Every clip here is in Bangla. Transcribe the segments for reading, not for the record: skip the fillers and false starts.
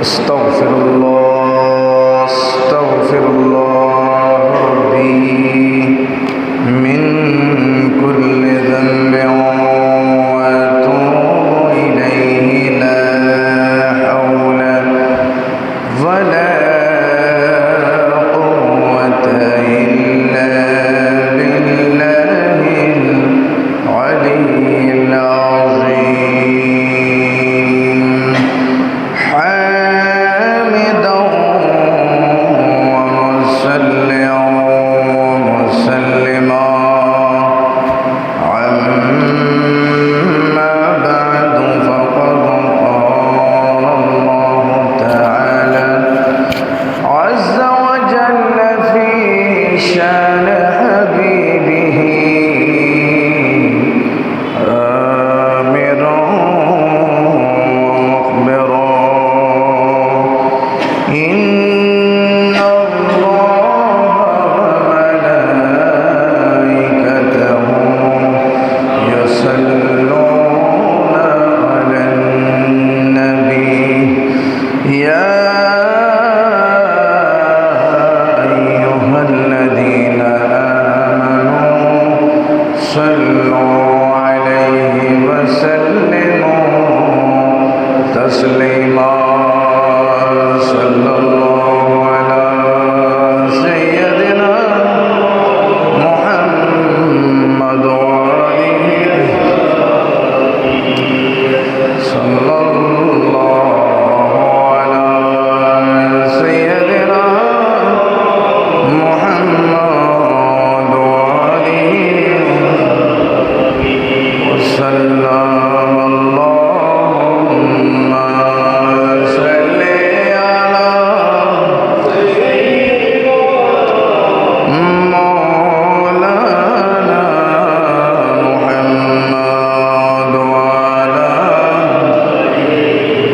أستغفر الله ربي من كل ذنب وأتوب إليه لا حول ولا قوة إلا بالله العلي العظيم حامدا ومصليا ومسلما عما بعد فقد قال الله تعالى عز وجل في شان حبيبه آمرا ومخبرا إن الله وملائكته يصلون على النبي يا أيها الذين آمنوا صلوا عليه وسلموا تسليما صلى الله على سيدنا محمد وآله صلى الله على سيدنا محمد وآله وسلم اللهم صل على مولانا محمد وعلى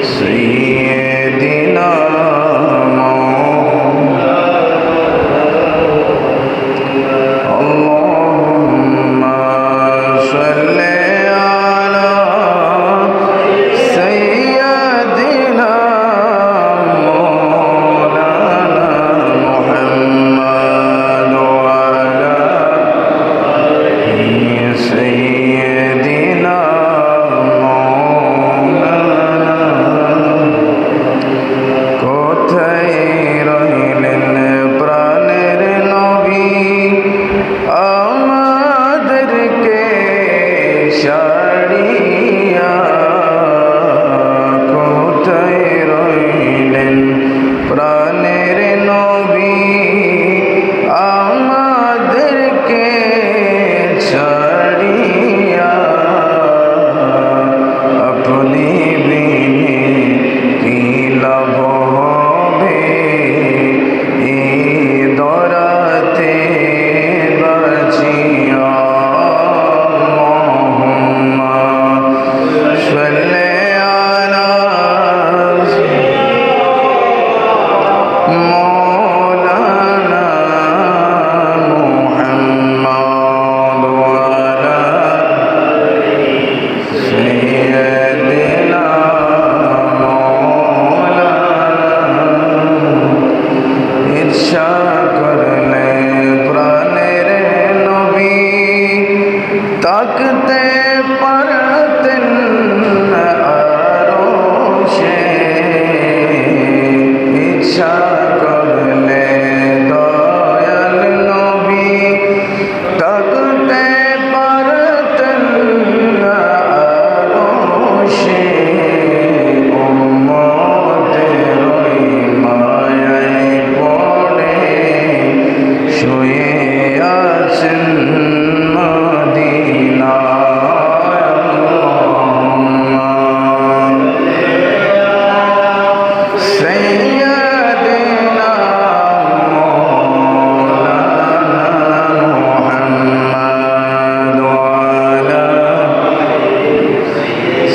سيدنا اللهم صل على سيدنا مولانا محمد وعلى سيدنا مولانا কোথায় রইলেন প্রাণের নবী আমাদেরকে ছাড়িয়া কোথায় রইলেন প্রাণের নবী আমাদেরকে ছাড়িয়া আপনি বিনে কি লাভ হবে এই দরাতে বাঁচিয়া আল্লাহুম্মা সাল্লি আলা مولانا محمد وعلى سيدنا مولانا ইরশাদ করলে প্রাণের নবী তাকতে পারতেন আরশে ইচ্ছা করলে দয়াল নবী তাকতে পারতেন আরশে উম্মতের মায়ায় পড়ে শুয়ে আছেন মদিনায় আল্লাহুম্মা سيدنا مولانا محمد وعلى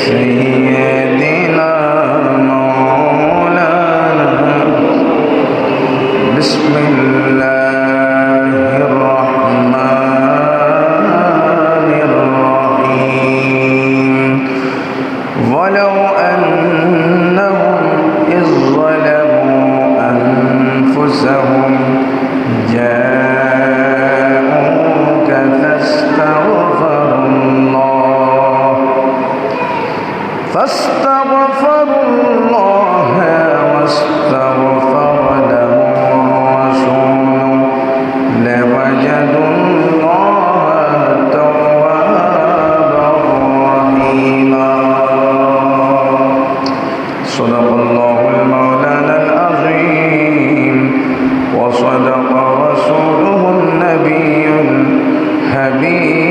سيدنا مولانا بسم الله الرحمن الرحيم ولو أنهم إذ ظلموا أنفسهم جاءوك فاستغفروا الله واستغفر لهم الرسول لوجدوا الله توابا رحيما. صدق الله المولانا العظيم وصدق رسوله النبي الحبيب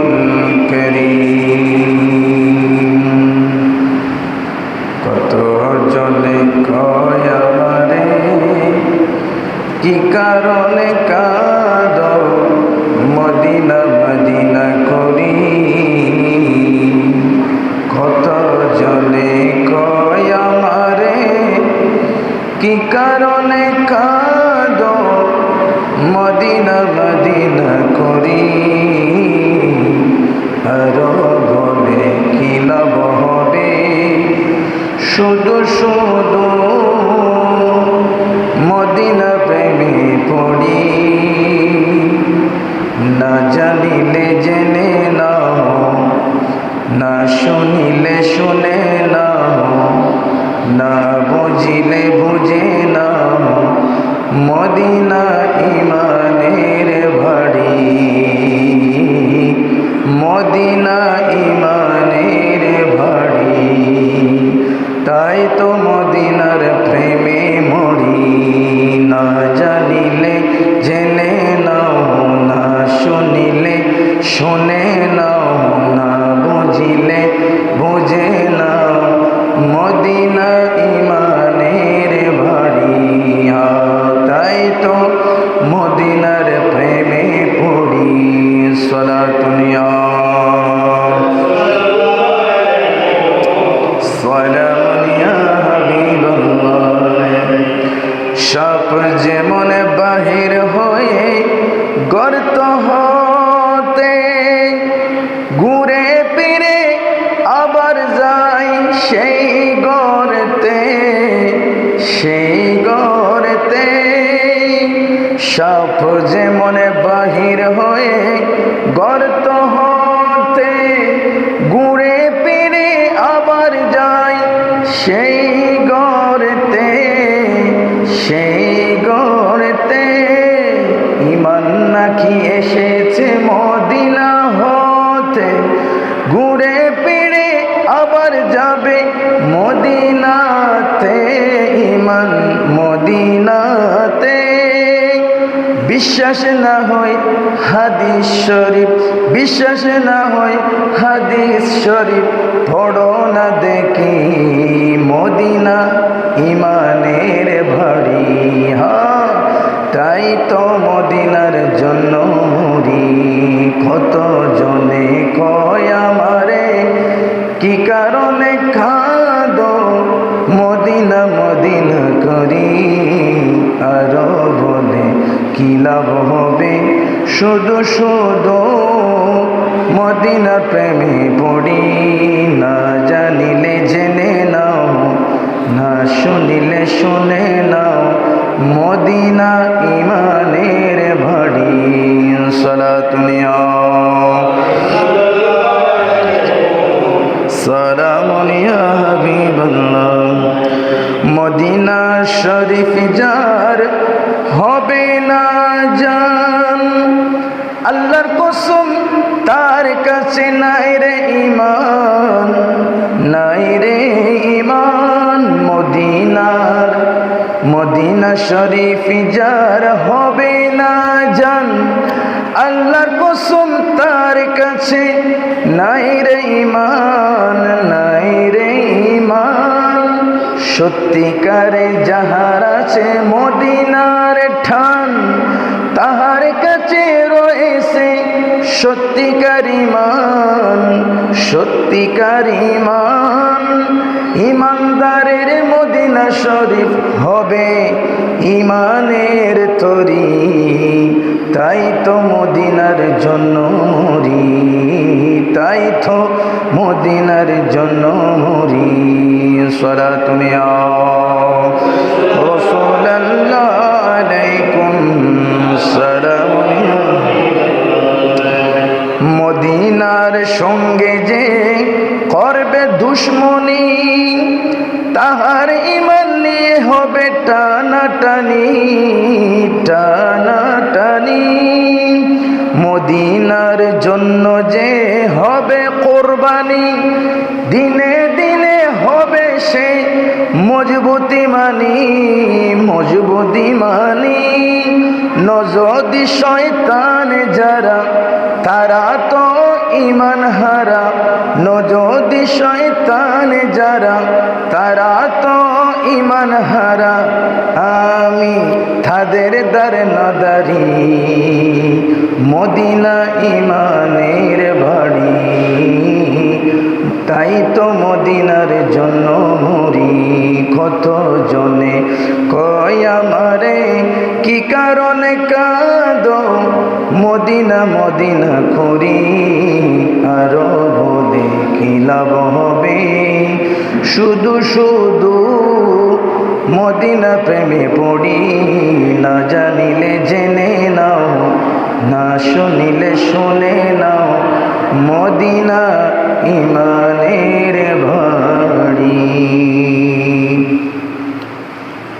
الكريم. কত জনে কয় আমারে কি কারণে কাঁদো মদিনা মদিনা করি, কত জনে কয় আমারে কি কারণে কাঁদো মদিনা মদিনা করি, আরো বলে কি লাভ হবে শুধু শুধু মদিনা প্রেমে পড়ি, না জানিলে জেনে নাও না শুনিলে শুনে নাও না বুঝিলে বুঝে নাও মদিনা ইমানের বাড়ি, মদিনা ইমানের বাড়ি। তাই তো মদিনার প্রেমে মরি, না জানিলে জেনে নাও না শুনিলে শুনে নাও না বুঝিলে বুঝে নাও মদিনা ইমানের বাড়ি। তাই তো মদিনার প্রেমে পড়ি। সালাতুন ইয়া সালামুন ইয়া হাবিবাল্লাহ। সাপ যেমন বাহির হয়ে গর্ত হতে ঘুরে ফিরে আবার যায় সেই গর্তে, সেই গর্তে। সাপ যেমন বাহির হয়ে গর্ত হতে ঘুরে ফিরে আবার যায় সেই গর্তে, সেই গর্তে। ইমান নাকি এসেছে মদিনা হতে ঘুরে ফিরে আবার যাবে মদিনাতে, ইমান মদিনাতে। বিশ্বাস না হয় হাদিস শরীফ, বিশ্বাস না হয় হাদিস শরীফ পড়ো না দেখি মদিনা ইমানের বাড়ি। তাই তো মদিনার জন্য মরি, কত জনে কয় আমারে কি কারণে কাঁদো মদিনা মদিনা করি, আরো বলে কি লাভ হবে শুধু শুধু মদিনা প্রেমে পড়ি, না জানিলে জেনে নাও না শুনিলে শুনে নাও মদিনা ইমানের বাড়ি। সালাতুন ইয়া সালামুন ইয়া হাবিবাল্লাহ। মদিনা শরীফ যার হবে না জান, আল্লাহর কসম তার কাছে নাই রে ঈমান, নাই রে ঈমান। মদিনার মদিনা শরীফ যার হবে না জান, আল্লাহর কসম তার কাছে নাই রে ঈমান, নাই রে ঈমান। সত্যিকারে যাহার আছে মদিনার ঠান, তাহার কাছে রয়েছে সত্যিকার ঈমান, সত্যিকার ঈমান। ঈমানদারের মদিনা শরীফ হবে ঈমানের তরি, তাই তো মদিনার জন্য মরি, তাই তো মদিনার জন্য মরি সালাতুন ইয়া রাসূলুল্লাহ আলাইকুম সালাম মদিনার সঙ্গে যে করবে দুশ্মনী তাহার ঈমান নিয়ে হবে টানাটানি টানাটানি মদিনার জন্য যে হবে কোরবানি দিনে দিনে হবে সে মজবুতি মানি নজদি শয়তান যারা তারা তো ঈমান হারা নজদি শয়তান যারা তারা তো ঈমান হারা আমি তাদের দ্বার নাদারি মদিনা ঈমানের বাড়ি তাই তো মদিনার জন্য মরি কত জনে কয় আমারে কি কারণে কাঁদো মদিনা মদিনা করি আরো বলে কি লাভ হবে শুধু শুধু মদিনা প্রেমে পড়ি না জানিলে জেনে নাও না শুনিলে শুনে নাও মদিনা ঈমানের বাড়ি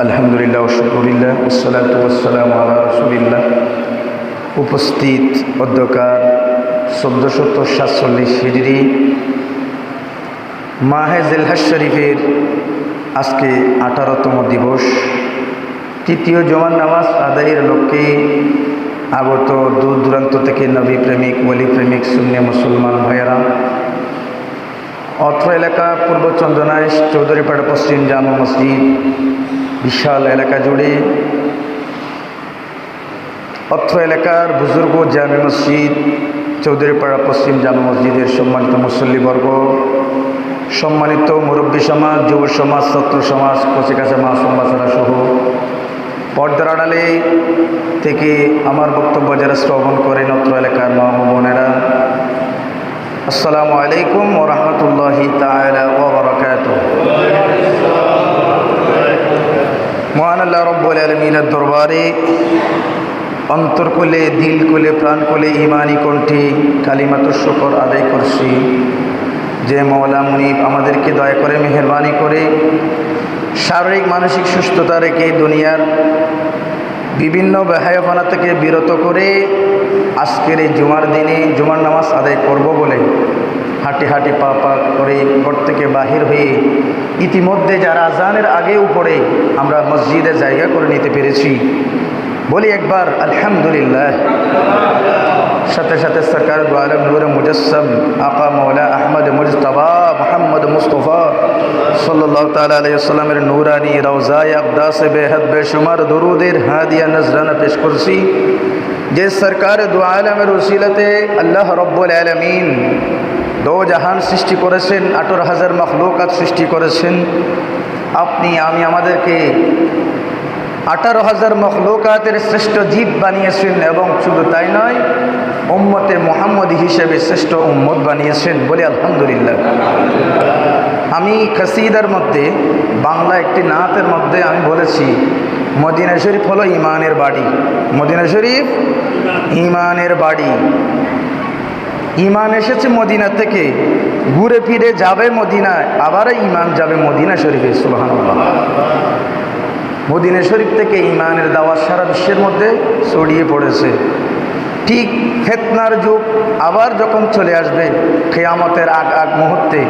আলহামদুলিল্লাহ ওয়া শুকরিল্লাহ ওয়াসসালাতু ওয়াসসালামু আলা রাসূলিল্লাহ উপস্থিত অধ্যকার 1447 হিজরি মাহে জিলহজ শরীফের আজকে 18তম দিবস তৃতীয় জুমার নামাজ আদায়ের লক্ষ্যে আগত দূর দূরান্ত থেকে নবী প্রেমিক ওলি প্রেমিক সুন্নি মুসলমান ভাইয়েরা অত্র এলাকা পূর্ব চন্দনায় চৌধুরীপাড়া পশ্চিম জামা মসজিদ বিশাল এলাকা জুড়ে অত্র এলাকার বুজুর্গ জামে মসজিদ চৌধুরীপাড়া পশ্চিম জামা মসজিদের সম্মানিত মুসল্লিবর্গ সম্মানিত মুরব্বী সমাজ যুব সমাজ ছাত্র সমাজ কচিকাছা মাসুম বাচ্চারা সহ পর্দার আড়ালে থেকে আমার বক্তব্য যারা শ্রবণ করেন অত্র এলাকার মা বোনেরা আসসালামু আলাইকুম ওয়া রাহমাতুল্লাহি তাআলা ওয়া বারাকাতুহু মহান আল্লাহ রাব্বুল আলামিনের দরবারে অন্তরকুলে দিলকুলে প্রাণকুলে ঈমানি কণ্ঠে কালিমাতুশ শুকর আদায় করছি যে মওলা মুনিব আমাদেরকে দয়া করে মেহেরবানি করে শারীরিক মানসিক সুস্থতা রেখে দুনিয়ার বিভিন্ন বেহায়াপনা থেকে বিরত করে আজকের এই জুমার দিনে জুমার নামাজ আদায় করব বলে হাঁটি হাঁটি পা পা করে ঘর থেকে বাহির হয়ে ইতিমধ্যে যারা আজানের আগেও পড়ে আমরা মসজিদে জায়গা করে নিতে পেরেছি বলি একবার আলহামদুলিল্লাহ সাথে সাথে সরকার দু আলম নূর মুজস্সম আকা মৌলা আহমদ মুজতবা মোহাম্মদ মুস্তফা সাল্লাল্লাহু তাআলা আলাইহি ওয়াসাল্লামের নূরানি রওজায়ে আকদাসে বেহদ বেশুমার দরুদের হাদিয়া নজরানা পেশ করছি যে সরকার দু আলমের ওসিলাতে আল্লাহ রব্বুল আলামিন দো জাহান সৃষ্টি করেছেন 18,000 মখলুকাত সৃষ্টি করেছেন আপনি আমি আমাদেরকে 18,000 মখলুকাতের শ্রেষ্ঠ জীব বানিয়েছেন এবং শুধু তাই নয় উম্মতে মুহাম্মদী হিসেবে শ্রেষ্ঠ উম্মত বানিয়েছেন বলে আলহামদুলিল্লাহ আমি কসিদার মধ্যে বাংলা একটি নাতের মধ্যে আমি বলেছি মদিনা শরীফ হলো ঈমানের বাড়ি মদিনা শরীফ ঈমানের বাড়ি ঈমান এসেছে মদিনা থেকে ঘুরে ফিরে যাবে মদিনায় আবার ঈমান যাবে মদিনা শরীফে সুবহানাল্লাহ মদিনা শরীফ থেকে ঈমানের দাওয়াত সারা বিশ্বের মধ্যে ছড়িয়ে পড়েছে ঠিক ফিতনার যুগ আবার যখন চলে আসবে কিয়ামতের আগ মুহূর্তে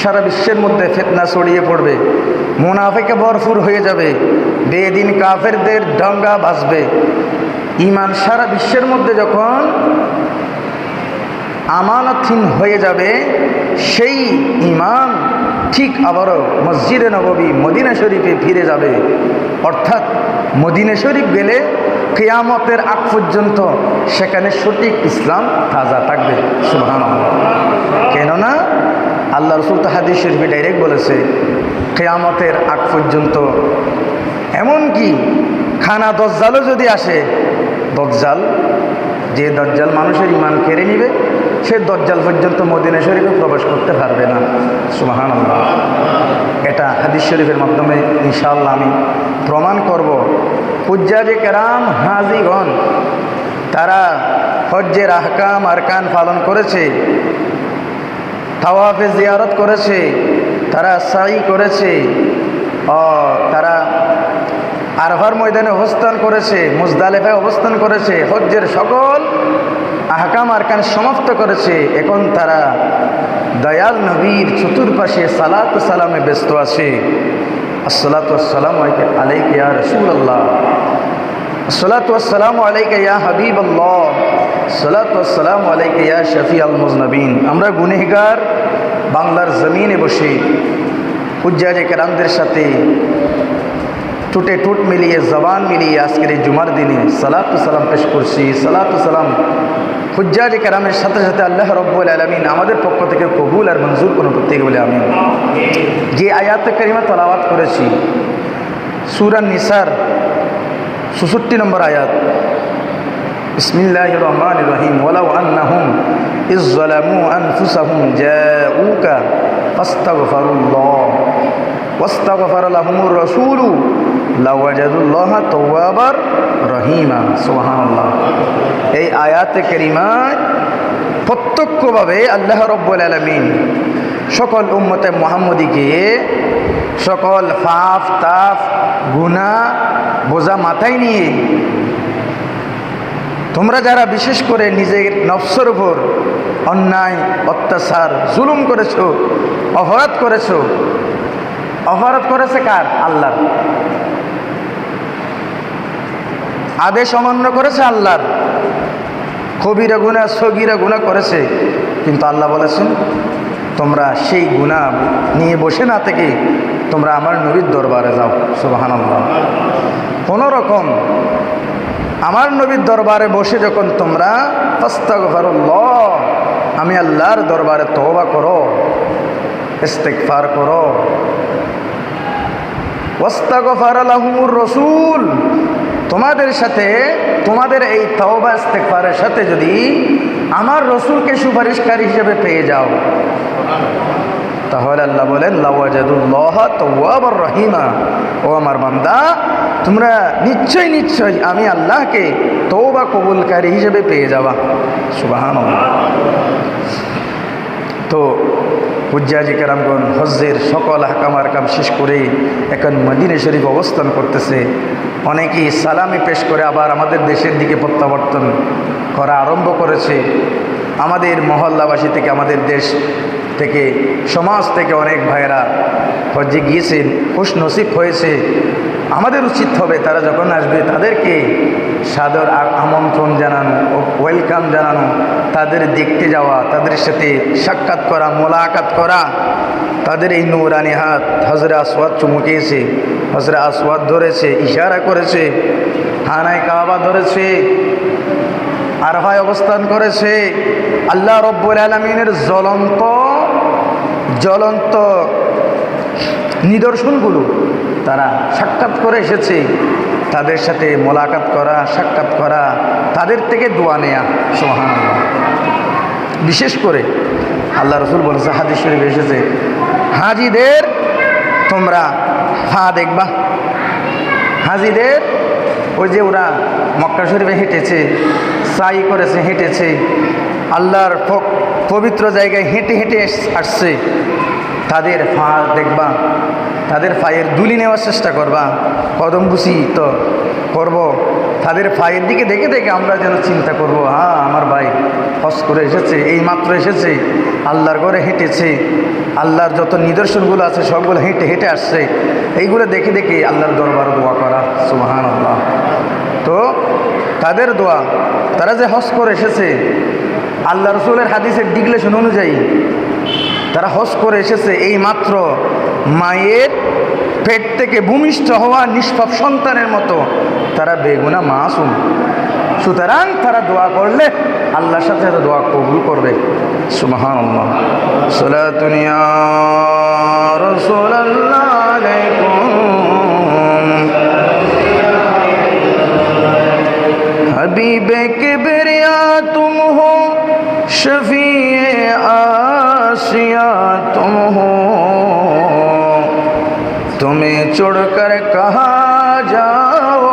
সারা বিশ্বের মধ্যে ফিতনা ছড়িয়ে পড়বে মুনাফিকে ভরপুর হয়ে যাবে বেদিন কাফেরদের ডঙ্গা বাজবে ঈমান সারা বিশ্বের মধ্যে যখন আমানতহীন হয়ে যাবে সেই ঈমান ঠিক আবারও মসজিদে নববী মদিনা শরীফে ফিরে যাবে অর্থাৎ মদিনা শরীফ গেলে কিয়ামতের আগ পর্যন্ত সেখানে সঠিক ইসলাম তাজা থাকবে সুবহানাল্লাহ কেননা আল্লাহ রাসূল তো হাদিস শরীফে ডাইরেক্ট বলেছে কিয়ামতের আগ পর্যন্ত এমনকি খানা দজ্জালও যদি আসে দজ্জাল যে দজ্জাল মানুষের ঈমান কেড়ে নিবে সে দজ্জাল পর্যন্ত মদিনা শরীফে প্রবেশ করতে পারবে না। সুবহানাল্লাহ। এটা হাদিস শরীফের মাধ্যমে ইনশাআল্লাহ আমি প্রমাণ করব। হুজ্জাজে কেরাম হাজিগণ তারা হজ্জের আহকাম আরকান পালন করেছে, তাওয়াফে জিয়ারত করেছে, তারা সাই করেছে, তারা আরফার ময়দানে অবস্থান করেছে, মুজদালিফায় অবস্থান করেছে, হজ্জের সকল আহকাম আরকান সমাপ্ত করেছে। এখন তারা দয়াল নবীর চতুর্পাশে সালাত সালামে ব্যস্ত আছে। আসসালাতু ওয়াসসালামু আলাইকা ইয়া রাসূলুল্লাহ, আসসালাতু ওয়াসসালামু আলাইকা ইয়া হাবিবাল্লাহ, আসসালাতু ওয়াসসালামু আলাইকা ইয়া শাফিআল মুজনাবিন। আমরা গুনাহগার বাংলার জমিনে বসে হুজ্জাজে কেরামদের সাথে টুটে টুট মিলিয়ে জবান মিলিয়ে আজকের এই জুমার দিনে সালাতু সালাম পেশ করছি। সালাতু সালাম হুজ্জাজে কেরামের সাথে সাথে আল্লাহ রব্বুল আলামিন আমাদের পক্ষ থেকে কবুল আর মঞ্জুর করুন প্রত্যেকে বলে আমিন। যে আয়াত কারিমা তেলাওয়াত করেছি সূরা নিসার ৬৪ নম্বর আয়াত, বিসমিল্লাহির রহমানির রহিম, ওয়ালাউ আন্নাহুম ইয যালামু আনফুসাহুম জাউকা ফাস্তাগফিরুল্লাহ ওয়াস্তাগফারা লাহুমুর রাসূলু লাওয়াজাদুল্লাহা তাওয়াবার রহিমা। সুবহানাল্লাহ। এই আয়াতে কারিমায় প্রত্যক্ষভাবে আল্লাহ রব্বুল আলামিন সকল উম্মতে মুহাম্মদীকে সকল পাপ তাপ গুনাহ বোঝা মাথায় নিয়ে তোমরা যারা বিশেষ করে নিজের নফসের উপর অন্যায় অত্যাচার জুলুম করেছো, অপরাধ করেছো, অপরাধ করেছে কার? আল্লাহর। আদেশ অমান্য করেছে আল্লাহর, কবিরা গুনাহ সগীরা গুনাহ করেছে, কিন্তু আল্লাহ বলেছেন তোমরা সেই গুনাহ নিয়ে বসে না থেকে তোমরা আমার নবীর দরবারে যাও। সুবহানাল্লাহ। কোনো রকম আমার নবীর দরবারে বসে যখন তোমরা আস্তাগফিরুল্লাহ, আমি আল্লাহর দরবারে তওবা করো, ইস্তিগফার করো, ওয়াস্তাগফারা লাহুমুর রাসূল, তোমাদের সাথে তোমাদের এই তওবা ইস্তিগফারের সাথে যদি আমার রসুলকে সুপারিশকারী হিসেবে পেয়ে যাও, তাহলে আল্লাহ বলেন লাওয়াজাদুল্লাহ তাওয়াবার রহিমা, ও আমার বান্দা তোমরা নিশ্চয় নিশ্চয় আমি আল্লাহকে তওবা কবুলকারী হিসেবে পেয়ে যাবা। সুবহানাল্লাহ। তো হুজ্জাজে কেরামগণ হজ্জের সকল আহকাম আরকাম শেষ করে এখন মদিনা শরীফ অবস্থান করতেছে। অনেকেই সালামি পেশ করে আবার আমাদের দেশের দিকে প্রত্যাবর্তন করা আরম্ভ করেছে। আমাদের মহল্লাবাসী থেকে, আমাদের দেশ থেকে, সমাজ থেকে অনেক ভাইয়েরা হজ্জে গিয়েছেন, খুশ নসিব হয়েছে। আমাদের উচিত হবে তারা যখন আসবে তাদেরকে সাদর আমন্ত্রণ জানানো, ওয়েলকাম জানানো, তাদের দেখতে যাওয়া, তাদের সাথে সাক্ষাৎ করা, মোলাকাত করা। তাদের এই নূরানি হাত হজরে আসওয়াদ চুমুকিয়েছে, হজরে আসওয়াদ ধরেছে, ইশারা করেছে, হানায় কাবা ধরেছে, আরফায় অবস্থান করেছে। আল্লাহ রব্বুল আলামিনের জ্বলন্ত নিদর্শনগুলো তারা সাক্ষাৎ করে এসেছে। তাদের সাথে মোলাকাত করা, সাক্ষাৎ করা, তাদের থেকে দোয়া নেয়া। সুবহানাল্লাহ। বিশেষ করে আল্লাহ রসুল বলেছে, হাদিস শরীফে এসেছে, হাজিদের তোমরা দেখবা, হাজিদের ওই যে ওরা মক্কা শরীফে হেঁটেছে, সাই করেছে, হেঁটেছে, আল্লাহর পবিত্র জায়গায় হেঁটে হেঁটে আসছে, তাদের দেখবা, তাদের পায়ের দুলি নেওয়ার চেষ্টা করবা, কদম বুসি তো করব, তাদের পায়ের দিকে দেখে দেখে আমরা যেন চিন্তা করব, হ্যাঁ আমার ভাই হজ করে এসেছে, এই মাত্র এসেছে, আল্লাহর ঘরে হেঁটেছে, আল্লাহর যত নিদর্শনগুলো আছে সবগুলো হেঁটে হেঁটে আসছে। এইগুলো দেখে দেখে আল্লাহর দরবারে দোয়া করা। সুবহানাল্লাহ। তো তাদের দোয়া, তারা যে হজ করে এসেছে, আল্লাহ রসুলের হাদিসের ডিক্লেশন অনুযায়ী তারা হজ করে এসেছে এই মাত্র মায়ের পেট থেকে ভূমিষ্ঠ হওয়া নিষ্পাপ সন্তানের মতো তারা বেগুনা মাসুম। সুতরাং তারা দোয়া করলে আল্লাহর সাথে দোয়া কবুল করবে। সুবহানাল্লাহ। সালাতুন ইয়া রাসূলুল্লাহ আলাইকুম हबीब किबरिया तुम हो शफी तुम्हें छोड़कर कहाँ जाओ,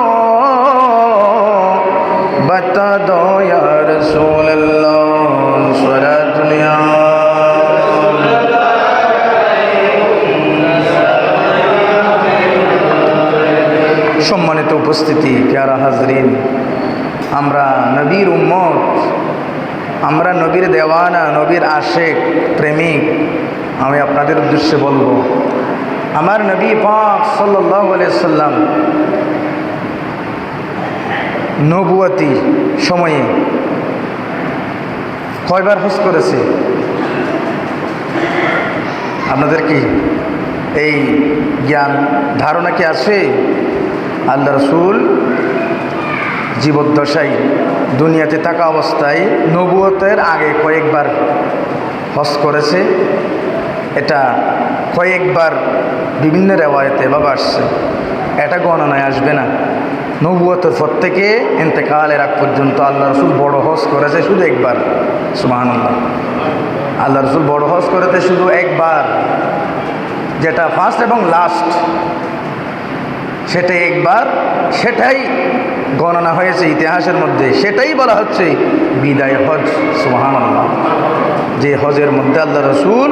बता दो या रसूल अल्लाह। सलातुल्लाह সম্মানিত উপস্থিতি, প্যারা হাজরিন, আমরা নবীর উম্মত, আমরা নবীর দেওয়ানা, নবীর আশেক, প্রেমিক। আমি আপনাদের উদ্দেশ্যে বলবো, আমার নবী পাক সাল্লাল্লাহু আলাইহি সাল্লাম নবুয়তি সময়ে কয়বার হজ করেছে? আপনাদের কি এই জ্ঞান ধারণা কি আছে? আল্লাহ রসুল জীবদ্দশায় দুনিয়াতে থাকা অবস্থায় নবুয়তের আগে কয়েকবার হজ করেছে। এটা কয়েকবার বিভিন্ন রেওয়ায়েতে এভাবে আসছে, এটা গণনায় আসবে না। নবুয়তের পর থেকে ইন্তেকালের আগ পর্যন্ত আল্লাহ রসুল বড় হজ করেছে শুধু একবার। সুবহানাল্লাহ। আল্লাহ রসুল বড় হজ করেছে শুধু একবার, যেটা ফার্স্ট এবং লাস্ট, সেটাই একবার, সেটাই গণনা হয়েছে ইতিহাসের মধ্যে, সেটাই বলা হচ্ছে বিদায় হজ। সুবহানাল্লাহ। যে হজের মধ্যে আল্লাহ রসুল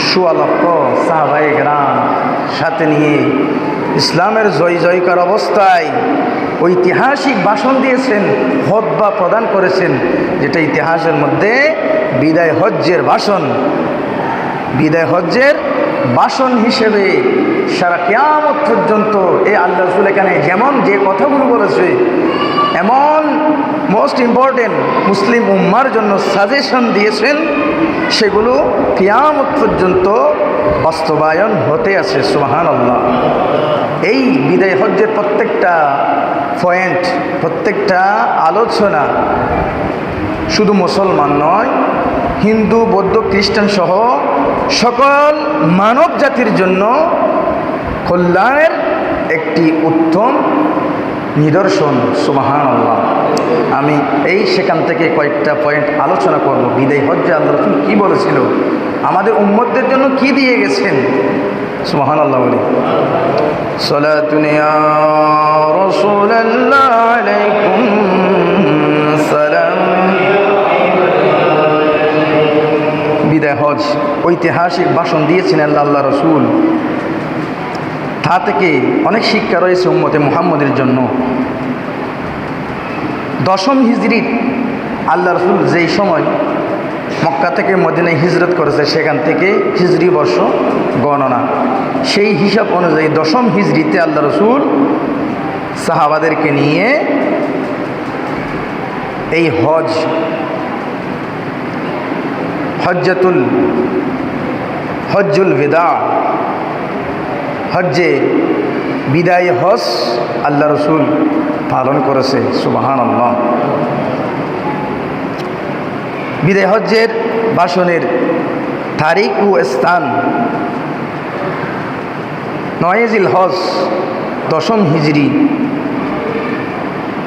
১৬ লক্ষ সাহাবায়ে কেরাম সাথে নিয়ে ইসলামের জয় জয়কার অবস্থায় ঐতিহাসিক ভাষণ দিয়েছেন, খুতবা প্রদান করেছেন, যেটা ইতিহাসের মধ্যে বিদায় হজ্জের ভাষণ। বিদায় হজ্জের ভাষণ হিসেবে সারা কিয়ামত পর্যন্ত এই আল্লাহ রসুল এখানে যেমন যে কথাগুলো বলেছে, এমন মোস্ট ইম্পর্টেন্ট মুসলিম উম্মার জন্য সাজেশন দিয়েছেন, সেগুলো কিয়ামত পর্যন্ত বাস্তবায়ন হতে আছে। সুবহানাল্লাহ। এই বিদায় হজ্জের প্রত্যেকটা পয়েন্ট, প্রত্যেকটা আলোচনা শুধু মুসলমান নয়, হিন্দু, বৌদ্ধ, খ্রিস্টান সহ সকল মানব জাতির জন্য কল্যাণের একটি উত্তম নিদর্শন। সুবহানাল্লাহ। আমি সেখান থেকে কয়েকটা পয়েন্ট আলোচনা করব। বিদায় হজ্জে আল্লাহ রাসূল কী বলেছিল, আমাদের উম্মতদের জন্য কি দিয়ে গেছেন। সুবহানাল্লাহ বলি। সালাতুন ইয়া রাসূলুল্লাহ আলাইকুম সালাম। বিদায় হজ ঐতিহাসিক ভাষণ দিয়েছেন আল্লাহ রসুল। তা থেকে অনেক শিক্ষা রয়েছে উম্মতে মুহাম্মদের জন্য। 10ম হিজরি আল্লাহ রসুল যেই সময় মক্কা থেকে মদিনায় হিজরত করেছে, সেখান থেকে হিজরি বর্ষ গণনা, সেই হিসাব অনুযায়ী 10ম হিজরিতে আল্লাহ রসুল সাহাবাদেরকে নিয়ে এই হজ্জুল বিদা, হজ্জে বিদায় হজ আল্লাহ রসুল পালন করেছে। সুবহানাল্লাহ। বিদায় হজ্জের ভাষণের তারিখ ও স্থান 9 জিলহজ 10ম হিজরি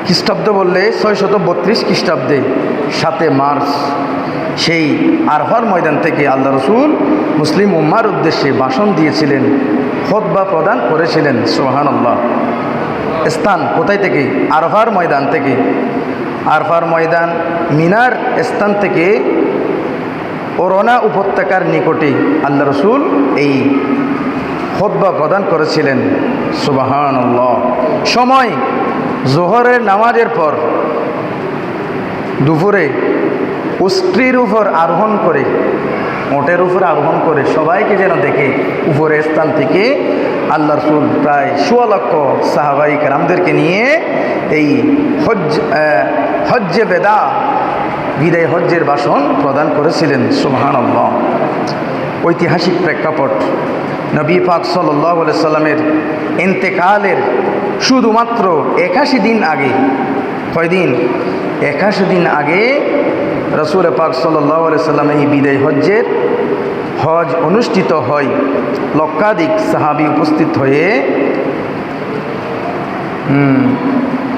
খ্রিস্টাব্দ বললে 632 খ্রিস্টাব্দে 7 মার্চ সেই আরফার ময়দান থেকে আল্লাহ রসুল মুসলিম উম্মার উদ্দেশ্যে ভাষণ দিয়েছিলেন, খুতবা প্রদান করেছিলেন। সুবহানাল্লাহ। স্থান কোথায় থেকে? আরফার ময়দান থেকে। আরফার ময়দান মিনার স্থান থেকে অরনা উপত্যকার নিকটে আল্লাহ রসুল এই খুতবা প্রদান করেছিলেন। সুবহানাল্লাহ। সময় জোহরের নামাজের পর দুপুরে উষ্ট্রির উপর আরোহণ করে, ওটের উপর আরোহণ করে সবাইকে যেন দেখে উপরের স্থান থেকে আল্লাহ রসুল প্রায় 16 লক্ষ সাহাবাই কেরামদেরকে নিয়ে এই হজ্জে বেদা, বিদায় হজ্জের ভাষণ প্রদান করেছিলেন। সুবহানাল্লাহ। ঐতিহাসিক প্রেক্ষাপট, নবী পাক সাল্লাল্লাহু আলাইহি সাল্লামের ইন্তেকালের শুধুমাত্র 81 দিন আগে, কয়দিন? 81 দিন আগে রাসূল পাক সাল্লাল্লাহু আলাইহি সাল্লাম এই বিদায় হজ্জের হজ অনুষ্ঠিত হয়। লক্ষাধিক সাহাবী উপস্থিত হয়ে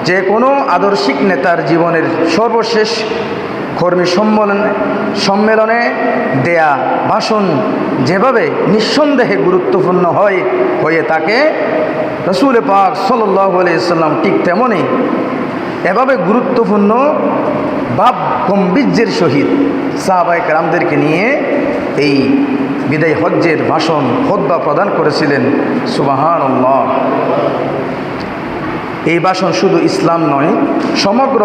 যে কোনো আদর্শিক নেতার জীবনের সর্বশেষ কর্মী সম্মেলনে দেয়া ভাষণ যেভাবে নিঃসন্দেহে গুরুত্বপূর্ণ হয়ে থাকে, রাসূল পাক সাল্লাল্লাহু আলাইহি সাল্লাম ঠিক তেমনই এভাবে গুরুত্বপূর্ণ ভাব গম্ভীর্যের সহিত সাহাবায়ে কেরামদেরকে নিয়ে এই বিদায় হজ্জের ভাষণ খুতবা প্রদান করেছিলেন। সুবহানাল্লাহ। এই ভাষণ শুধু ইসলাম নয়, সমগ্র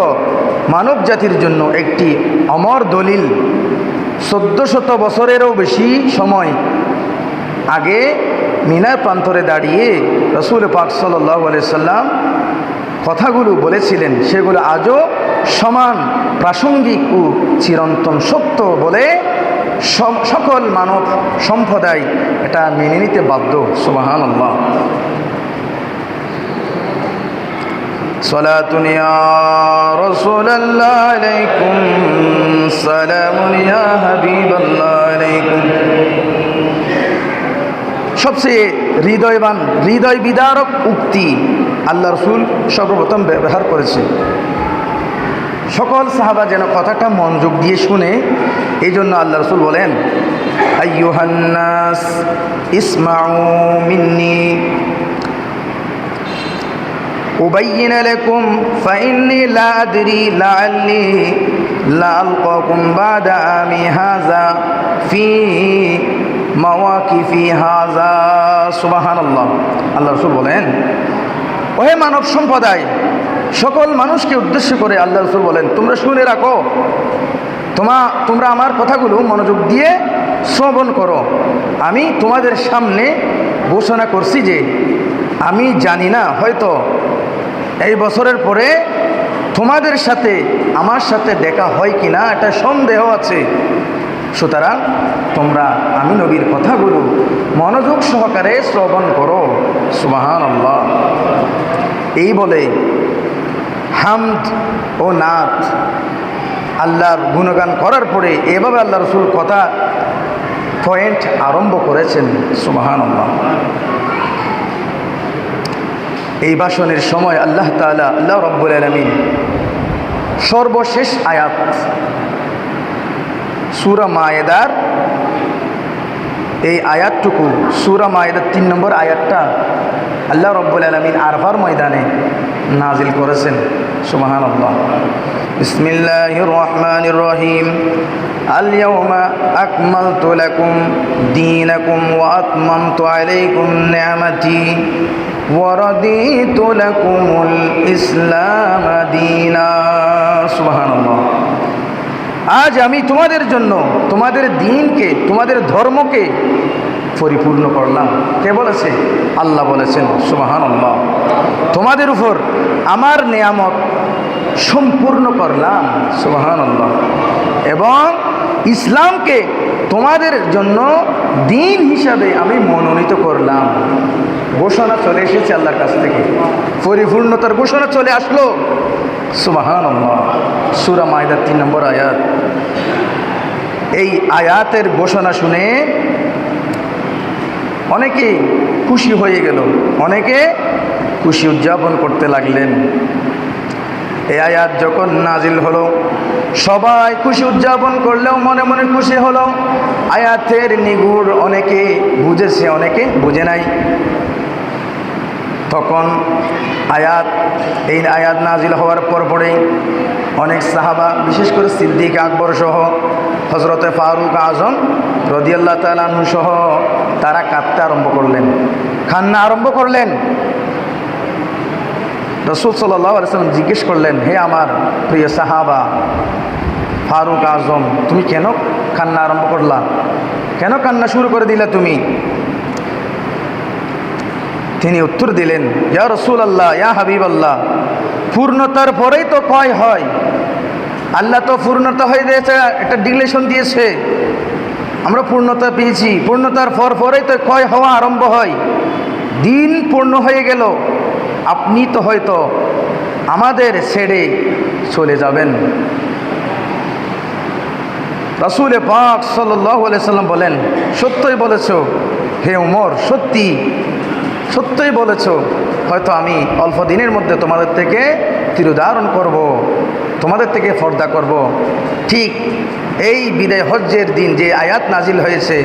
মানব জাতির জন্য একটি অমর দলিল। 1400 বছরেরও বেশি সময় আগে মিনার প্রান্তরে দাঁড়িয়ে রাসূল পাক সাল্লাল্লাহু আলাইহি সাল্লাম কথাগুলো বলেছিলেন, সেগুলো আজও সমান প্রাসঙ্গিক ও চিরন্তন সত্য বলে সকল মানব সম্প্রদায় এটা মেনে নিতে বাধ্য। সুবহানাল্লাহ। সালাতুন ইয়া রাসূলুল্লাহ আলাইকুম, সালামুন ইয়া হাবিবাল্লাহ আলাইকুম। সবচেয়ে হৃদয় বিদারক উক্তি আল্লাহ রাসূল সর্বপ্রথম ব্যবহার করেছে। সকল সাহাবা যেন কথাটা মনোযোগ দিয়ে শুনে, এই জন্য আল্লাহ রাসূল বলেন, আইয়ুহান নাস ইসমাউ মিন্নি উবাইয়িন লাকুম ফাইন্নী লা আদরি লাআল্লি লা আলকাকুম বাদা আমি হাযা ফি মাওয়াকিফি হাযা। সুবহানাল্লাহ। আল্লাহ রাসূল বলেন, ওহে মানব সম্প্রদায়, সকল মানুষকে উদ্দেশ্য করে আল্লাহ রাসূল বলেন, তোমরা শুনে রাখো, তোমরা আমার কথাগুলো মনোযোগ দিয়ে শ্রবণ করো। আমি তোমাদের সামনে ঘোষণা করছি যে আমি জানি না, হয়তো এই বছরের পরে তোমাদের সাথে আমার সাথে দেখা হয় কি না, এটা সন্দেহ আছে। সুতরাং তোমরা আমি নবীর কথাগুলো মনোযোগ সহকারে শ্রবণ করো। সুবহানাল্লাহ। এই বলে হামদ ও নাত আল্লাহর গুণগান করার পরে এভাবে আল্লাহ রাসূল কথা পয়েন্ট আরম্ভ করেছেন। সুবহানাল্লাহ। এই ভাষণের সময় আল্লাহ তাআলা, আল্লাহ রাব্বুল আলামিন সর্বশেষ আয়াত সূরা মায়েদার, এই আয়াতটুকু সূরা মায়েদার 3 নম্বর আয়াতটা আল্লাহ রাব্বুল আলামিন আরফার ময়দানে নাজিল করেছেন। সুবহানাল্লাহ। বিসমিল্লাহির রহমানির রহিম। আল ইয়াওমা আকমালতু লাকুম দীনাকুম ওয়া আতমামতু আলাইকুম নি'মাতি ওয়া রাদিতু লাকুমুল ইসলাম দীনা। সুবহানাল্লাহ। আজ আমি তোমাদের জন্য তোমাদের দ্বীনকে, তোমাদের ধর্মকে পরিপূর্ণ করলাম। কে বলেছে? আল্লাহ বলেছেন। সুবহানাল্লাহ। তোমাদের উপর আমার নেয়ামত সম্পূর্ণ করলাম। সুবহানাল্লাহ। এবং ইসলামকে তোমাদের জন্য দ্বীন হিসাবে আমি মনোনীত করলাম। ঘোষণা চলে এসেছে আল্লাহর কাছ থেকে, পরিপূর্ণতার ঘোষণা চলে আসলো। সুবহানাল্লাহ। সূরা মায়েদার 3 নম্বর আয়াত। এই আয়াতের ঘোষণা শুনে অনেকে খুশি হয়ে গেল, অনেকে খুশি উদযাপন করতে লাগলেন। এই আয়াত যখন নাজিল হলো, সবাই খুশি উদযাপন করলেও মনে মনে খুশি হলো। আয়াতের নিগুড় অনেকে বুঝেছে, অনেকে বুঝে নাই। তখন এই আয়াত নাজিল হওয়ার পরেই অনেক সাহাবা, বিশেষ করে সিদ্দিক আকবর সহ হযরতে ফারুক আজম রাদিয়াল্লাহু তাআলা আনহু সহ তারা কাঁদতে আরম্ভ করলেন, কান্না আরম্ভ করলেন। রাসূল সাল্লাল্লাহু আলাইহি ওয়াসাল্লাম জিজ্ঞেস করলেন, হে আমার প্রিয় সাহাবা ফারুক আজম, তুমি কেন কান্না আরম্ভ করলা? কেন কান্না শুরু করে দিলা তুমি? তিনি উত্তর দিলেন, ইয়া রাসূলুল্লাহ, ইয়া হাবিবাল্লাহ, পূর্ণতার পরেই তো ক্ষয় হয়। আল্লাহ তো পূর্ণতা হয়ে দিয়েছে, একটা ডিক্লেরেশন দিয়েছে, আমরা পূর্ণতা পেয়েছি। পূর্ণতার পরেই তো ক্ষয় হওয়া আরম্ভ হয়। দিন পূর্ণ হয়ে গেল, আপনি তো হয়তো আমাদের ছেড়ে চলে যাবেন। রাসূল পাক সাল্লাল্লাহু আলাইহি সাল্লাম বলেন, সত্যই বলেছ হে ওমর, সত্যই বলেছ, হয়তো আমি অল্প দিনের মধ্যে তোমাদের থেকে তিরোধারণ করব, তোমাদের থেকে পর্দা করব। ঠিক এই বিদায় হজ্জের দিন যে আয়াত নাজিল হয়েছে,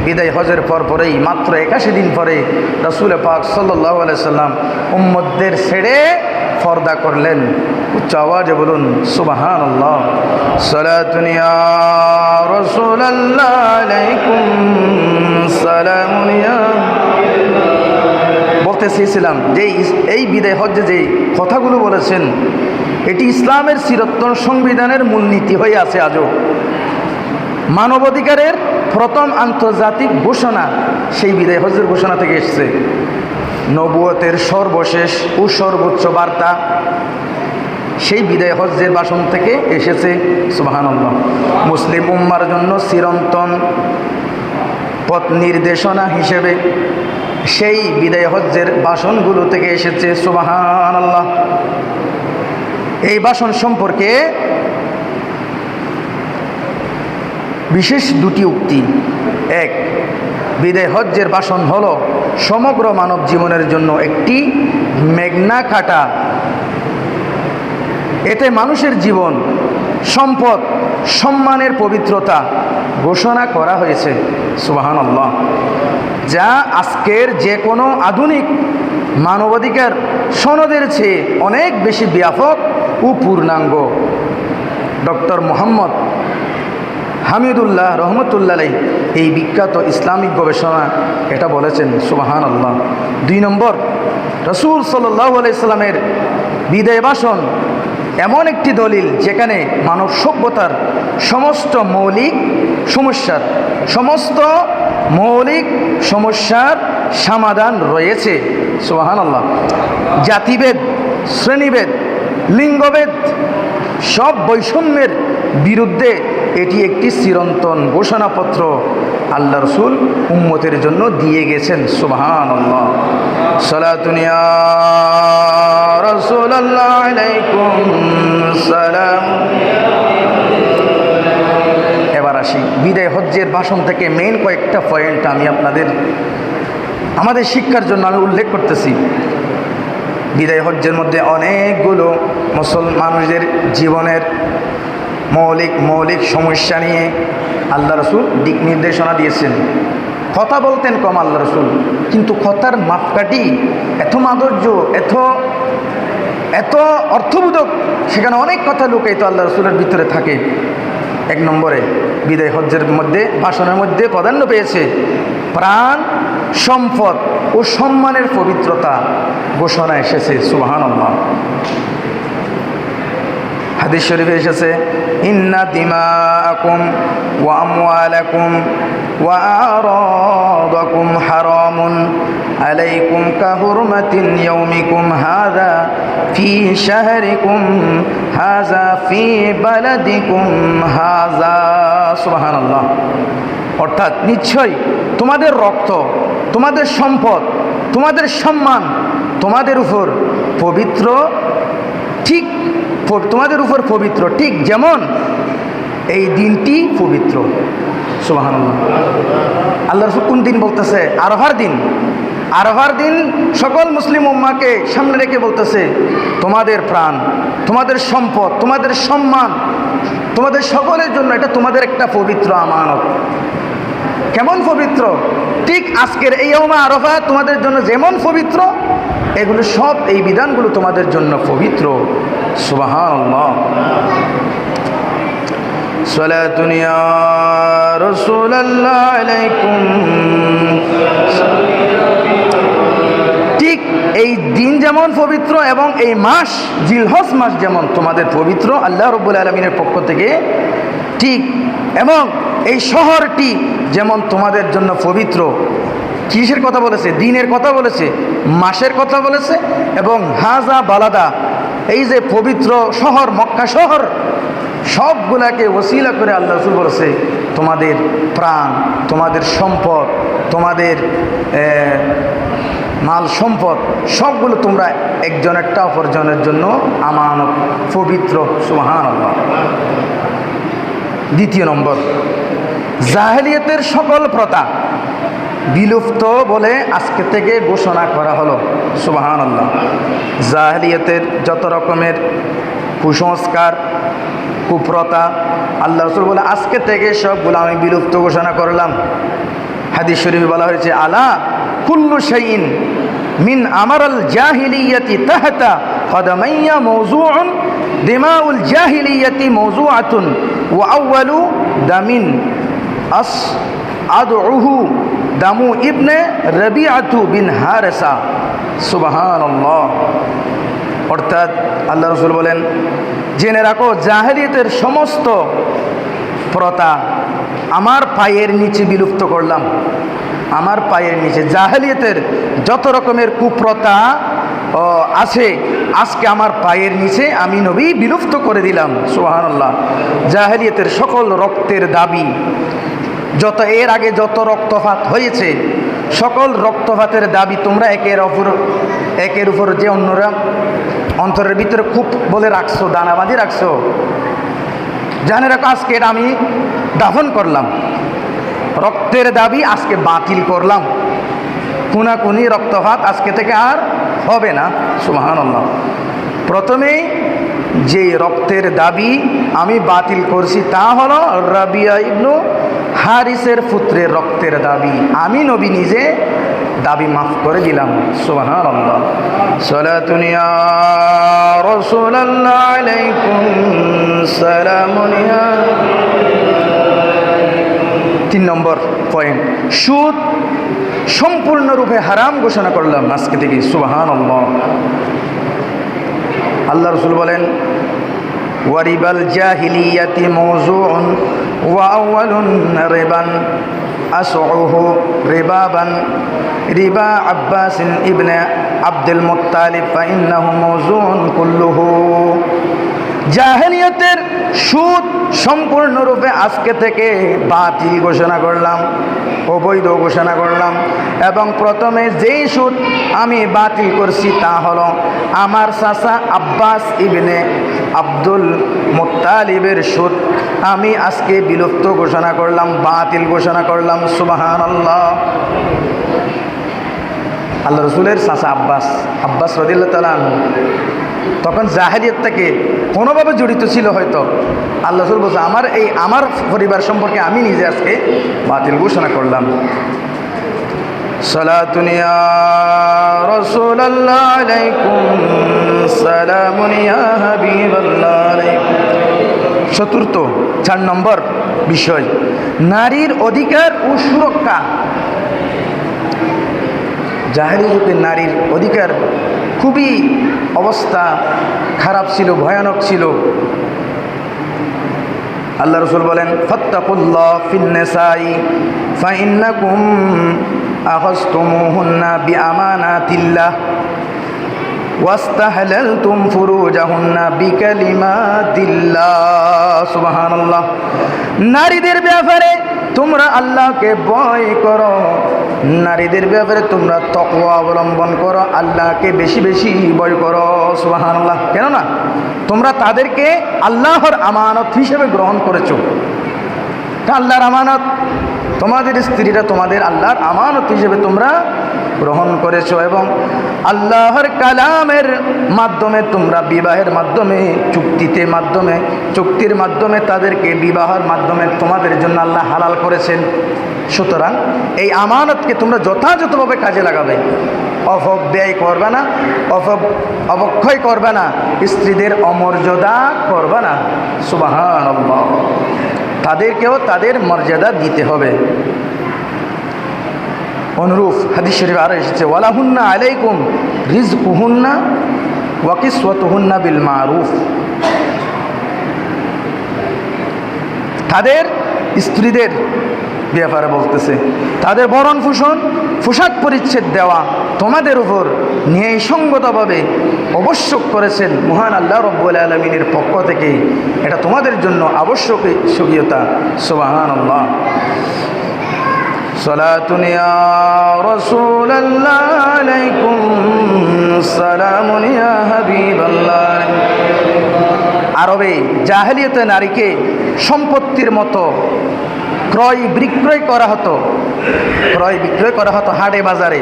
বিদায় হজের পরেই মাত্র 81 দিন পরে রাসূল পাক সাল্লাল্লাহু আলাইহি সাল্লাম উম্মতদের ছেড়ে পর্দা করলেন। উচ্চ আওয়াজে বলুন সুবহানাল্লাহ। সালাতুন ইয়া রাসূলুল্লাহ আলাইকুম সালামুন ইয়া। বলতে চেয়েছিলাম যে এই বিদায় হজ্জে যে কথাগুলো বলেছেন, এটি ইসলামের চিরন্তন সংবিধানের মূলনীতি হয়ে আছে আজও। মানবাধিকারের প্রথম আন্তর্জাতিক ঘোষণা সেই বিদায় হজ্জের ঘোষণা থেকে এসেছে। নবুয়তের সর্বশেষ ও সর্বোচ্চ বার্তা সেই বিদায় হজ্জের ভাষণ থেকে এসেছে। সুবহানাল্লাহ। মুসলিম উম্মার জন্য চিরন্তন পথ নির্দেশনা হিসেবে সেই বিদায় হজ্জের ভাষণগুলো থেকে এসেছে। সুবহানাল্লাহ। এই ভাষণ সম্পর্কে বিশেষ দুটি উক্তি। এক, বিদায় হজ্জের ভাষণ হলো সমগ্র মানব জীবনের জন্য একটি মেঘনা কাটা। এতে মানুষের জীবন, সম্পদ, সম্মানের পবিত্রতা ঘোষণা করা হয়েছে। সুবহানাল্লাহ। যা আজকের যে কোনো আধুনিক মানবাধিকার সনদের চেয়ে অনেক বেশি ব্যাপক ও পূর্ণাঙ্গ। ডক্টর মোহাম্মদ হামিদুল্লাহ রহমতুল্লাহ আলাইহি এই বিখ্যাত ইসলামিক গবেষণা এটা বলেছেন। সুবহানাল্লাহ। 2 নম্বর, রাসূল সাল্লাল্লাহু আলাইহি সাল্লামের বিদায় ভাষণ এমন একটি দলিল যেখানে মানব সভ্যতার সমস্ত মৌলিক সমস্যার সমাধান রয়েছে। সুবহানাল্লাহ। জাতিভেদ, শ্রেণীভেদ, লিঙ্গভেদ সব বৈষম্যের বিরুদ্ধে এটি একটি চিরন্তন ঘোষণাপত্র আল্লাহ রাসূল উম্মতের জন্য দিয়ে গেছেন। সুবহানাল্লাহ। সালাতুন ইয়া রাসূলুল্লাহ আলাইকুম সালাম। এবার আসি বিদায় হজ্জের ভাষণ থেকে মেইন কয়েকটা পয়েন্ট আমি আমাদের শিক্ষার জন্য আমি উল্লেখ করতেছি। বিদায় হজ্জের মধ্যে অনেকগুলো মুসলমানদের জীবনের মৌলিক সমস্যা নিয়ে আল্লাহ রাসূল দিক নির্দেশনা দিয়েছেন। কথা বলতেন কম আল্লাহ রাসূল, কিন্তু কথার মাপকাঠি এত মাধুর্য, এত অর্থবোধক, সেখানে অনেক কথা লুকায়িত আল্লাহ রাসূলের ভিতরে থাকে। 1 নম্বরে বিদায় হজ্জের মধ্যে ভাষণের মধ্যে প্রাধান্য পেয়েছে প্রাণ, সম্পদ ও সম্মানের পবিত্রতা ঘোষণা এসেছে। সুবহানাল্লাহ। হাদিস শরীফে এসেছে, ইন্না দিমাআকুম ওয়া আমওয়ালাকুম ওয়া আরাদাকুম হারামুন আলাইকুম কাহুরমাতিন ইয়াউমিকুম হাযা ফি শাহরিকুম হাযা ফি বালাদিকুম হাযা। সুবহানাল্লাহ। অর্থাৎ নিশ্চয়ই তোমাদের রক্ত, তোমাদের সম্পদ, তোমাদের সম্মান তোমাদের উপর পবিত্র, ঠিক যেমন এই দিনটি পবিত্র। সুবহানাল্লাহ। আল্লাহ রাসূল কোন দিন বলতেছে? আরাফার দিন সকল মুসলিম উম্মাহকে সামনে রেখে বলতেছে, তোমাদের প্রাণ, তোমাদের সম্পদ, তোমাদের সম্মান, তোমাদের সকলের জন্য এটা তোমাদের একটা পবিত্র আমানত। কেমন পবিত্র? ঠিক আজকের এই ইয়াউমে আরাফা তোমাদের জন্য যেমন পবিত্র, এগুলো সব, এই বিধানগুলো তোমাদের জন্য পবিত্র। সুবহানাল্লাহ। সালাতুন ইয়া রাসূলুল্লাহ আলাইকুম। ঠিক এই দিন যেমন পবিত্র এবং এই মাস জিলহজ মাস যেমন তোমাদের পবিত্র আল্লাহ রাব্বুল আলামিনের পক্ষ থেকে, ঠিক এবং এই শহরটি যেমন তোমাদের জন্য পবিত্র। কিসের কথা বলেছে? দিনের কথা বলেছে, মাসের কথা বলেছে, এবং হাজা বালাদা, এই যে পবিত্র শহর মক্কা শহর, সবগুলাকে ওসিলা করে আল্লাহ রাসূল বলেছে তোমাদের প্রাণ, তোমাদের সম্পদ, তোমাদের মাল সম্পদ সবগুলো তোমরা একজনেরটা অপরজনের জন্য আমানত, পবিত্র। সুবহানাল্লাহ। 2 নম্বর, জাহেলিয়াতের সকল প্রথা বিলুপ্ত বলে আজকে থেকে ঘোষণা করা হলো। সুবহানাল্লাহ। জাহেলিয়াতের যত রকমের কুসংস্কার, কুপ্রথা, আল্লাহ রাসূল বলে আজকে থেকে সবগুলো আমি বিলুপ্ত ঘোষণা করলাম। হাদিস শরীফে বলা হয়েছে, আলা কুল্লু শাইইন মিন আমারাল জাহিলিয়াতি তাহতা কদামাইয়া মাওযুউন দিমাউল জাহিলিয়াতি মাওযুআতুন ওয়া আউয়ালু দামিন আদউহু দামু ইবনে রবিআতু বিন হারেসা। সুবহানাল্লাহ। অর্থাৎ আল্লাহ রাসূল বলেন, জেনে রাখো জাহেলিয়াতের সমস্ত প্রথা আমার পায়ের নিচে বিলুপ্ত করলাম। আমার পায়ের নিচে জাহেলিয়াতের যত রকমের কুপ্রথা আছে আজকে আমার পায়ের নিচে আমি নবী বিলুপ্ত করে দিলাম। সুবহানাল্লাহ। জাহেলিয়াতের সকল রক্তের দাবি, যত এর আগে যত রক্তপাত হয়েছে সকল রক্তপাতের দাবি তোমরা একের উপর যে অন্যরা অন্তরের ভিতরে খুব বলে রাখছো, দানা বাঁধি রাখছো, জানে রাখো আজকে এটা আমি দাফন করলাম। রক্তের দাবি আজকে বাতিল করলাম। খুনাখুনি রক্তপাত আজকে থেকে আর হবে না। সুবহানাল্লাহ। প্রথমেই যে রক্তের দাবি আমি বাতিল করছি তা হলো রাবিয়া ইবনু হারিসের পুত্রের রক্তের দাবি আমি নবী নিজে দাবি মাফ করে দিলাম। সুবহানাল্লাহ। সালাতুন ইয়া রাসূলুল্লাহ আলাইকুম সালামুন ইয়া। 3 নম্বর পয়েন্ট, সুদ সম্পূর্ণরূপে হারাম ঘোষণা করলাম আজকে থেকে। সুবহানাল্লাহ। আল্লাহ রাসূল বলেন, ওয়ারিবাল জাহিলিয়াতি মাওযুউন ওয়া আউয়ালুন রিবান আসউহু রিবাবান রিবা আব্বাস ইবনে আব্দুল মুত্তালিব ফাইন্নাহু মাওযুউন কুল্লুহু। জাহেলিয়াতের সুদ সম্পূর্ণরূপে আজকে থেকে বাতিল ঘোষণা করলাম, অবৈধ ঘোষণা করলাম। এবং প্রথমে যেই সুদ আমি বাতিল করছি তা হলো আমার চাচা আব্বাস ইবনে আব্দুল মুত্তালিবের সুদ আমি আজকে বিলুপ্ত ঘোষণা করলাম, বাতিল ঘোষণা করলাম। সুবহানাল্লাহ। আল্লাহ রসুলের চাচা আব্বাস রাদিয়াল্লাহু তাআলা আনহু তখন জাহেলিয়াত থেকে কোনোভাবে জড়িত ছিল হয়তো। আল্লাহ রাসূল বলছে আমার পরিবার সম্পর্কে আমি নিজে আজকে বাতিল ঘোষণা করলাম। সালাতুন ইয়া রাসূলুল্লাহ আলাইকুম সালামুন ইয়া হাবিবাল্লাহ আলাইকুম। চতুর্থ 4 নম্বর বিষয়, নারীর অধিকার ও সুরক্ষা। জাহেলিয়াতের নারীর অধিকার খুবই অবস্থা খারাপ ছিল, ভয়ানক ছিল। আল্লাহ রাসূল বলেন, ফাত্তাকুল্লাহ ফিন নিসাই ফাইন্নাকুম আখাযতুমুহুন্না বিআমানাতিল্লাহ ওয়াস্তাহলালতুম ফুরুজাহুন্না বিকালিমাতিল্লাহ। সুবহানাল্লাহ। নারীদের ব্যাপারে তোমরা আল্লাহকে ভয় করো, নারীদের ব্যাপারে তোমরা তাকওয়া অবলম্বন করো, আল্লাহকে বেশি বেশি ভয় করো। সুবহানাল্লাহ। কেননা তোমরা তাদেরকে আল্লাহর আমানত হিসেবে গ্রহণ করেছো। আল্লাহর আমানত, তোমাদের স্ত্রীরা তোমাদের আল্লাহর আমানত হিসেবে তোমরা গ্রহণ করেছো এবং আল্লাহর কালামের মাধ্যমে তোমরা বিবাহের মাধ্যমে চুক্তির মাধ্যমে তাদেরকে বিবাহের মাধ্যমে তোমাদের জন্য আল্লাহ হালাল করেছেন। সুতরাং এই আমানতকে তোমরা যথাযথভাবে কাজে লাগাবে, অপব্যয় করবে না, অবক্ষয় করবে না, স্ত্রীদের অমর্যাদা করবে না। সুবহানাল্লাহ। তাদেরকেও তাদের মর্যাদা দিতে হবে। অনুরূপ হাদিস শরীফে আরো এসেছে, ওয়ালাহুন্না আলাইকুম রিজকুহুন্না ওয়া কিসওয়াতুহুন্না বিল মারুফ। তাদের স্ত্রীদের ব্যাপারে বলতেছে, তাদের ভরণ পোষণ পোশাক পরিচ্ছেদ দেওয়া তোমাদের উপর ন্যায়সঙ্গতভাবে আবশ্যক করেছেন মহান আল্লাহ রব্বুল আলামিনের পক্ষ থেকে। এটা তোমাদের জন্য আবশ্যকীয়তা। সুবহানাল্লাহ। সালাতুন ইয়া রাসূলুল্লাহ আলাইকুম সালামুন ইয়া হাবিবাল্লাহ। আরবে জাহেলিয়াতে নারীকে সম্পত্তির মতো ক্রয় বিক্রয় করা হতো, ক্রয় বিক্রয় করা হতো হাটে বাজারে।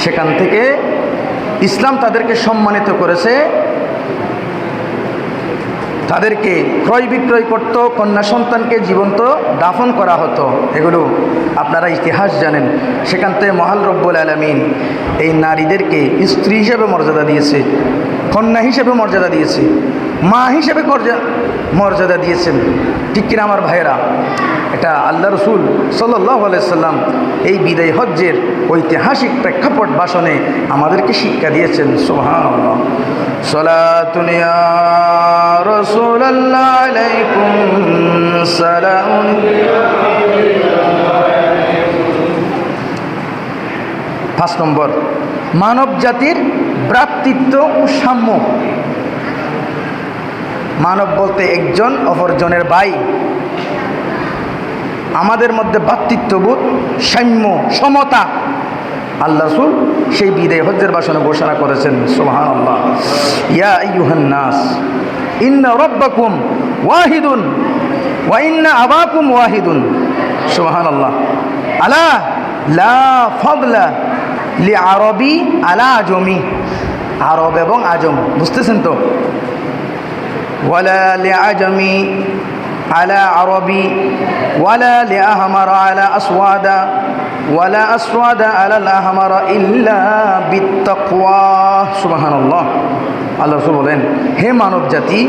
সেখান থেকে ইসলাম তাদেরকে সম্মানিত করেছে, তাদেরকে ক্রয় বিক্রয় করত, কন্যা সন্তানকে জীবন্ত দাফন করা হতো। এগুলো আপনারা ইতিহাস জানেন। সেখান থেকে মহান রব্বুল আলামিন এই নারীদেরকে স্ত্রী হিসেবে মর্যাদা দিয়েছে, কন্যা হিসেবে মর্যাদা দিয়েছে, মা হিসেবে মর্যাদা দিয়েছেন। ঠিক কিনা আমার ভাইয়েরা? এটা আল্লাহ রসুল সাল্লাল্লাহু আলাইহি সাল্লাম এই বিদায় হজ্জের ঐতিহাসিক প্রেক্ষাপট ভাষণে আমাদেরকে শিক্ষা দিয়েছেন। সুবহানাল্লাহ। সালাতুন ইয়া রাসূলুল্লাহ আলাইকুম সালাম। পাঁচ নম্বর, মানব জাতির ভ্রাতৃত্ব ও সাম্য। মানব বলতে একজন অপরজনের ভাই। আমাদের মধ্যে ভ্রাতৃত্ববোধ, সাম্য, সমতা আল্লাহ রাসূল সেই বিদায় হজ্জের ভাষণে ঘোষণা করেছেন। সুবহানাল্লাহ। ইয়া আইয়ুহান নাস ইন্না রাব্বাকুম ওয়াহিদুন ওয়া ইন্না আবাকুম ওয়াহিদুন। সুবহানাল্লাহ। আলা লা ফাদলা লিআরবি আলা আজমি। আরব এবং আজম, বুঝতেছেন তো? ওয়ালা লিআজমি আলা আরবি ওয়ালা লিআহমারা আলা আসওয়াদা ওয়ালা আসওয়াদা আলা আহমারা ইল্লা বিত্তাকওয়া। সুবহানাল্লাহ। আল্লাহ রাসূল বলেন, হে মানব জাতি,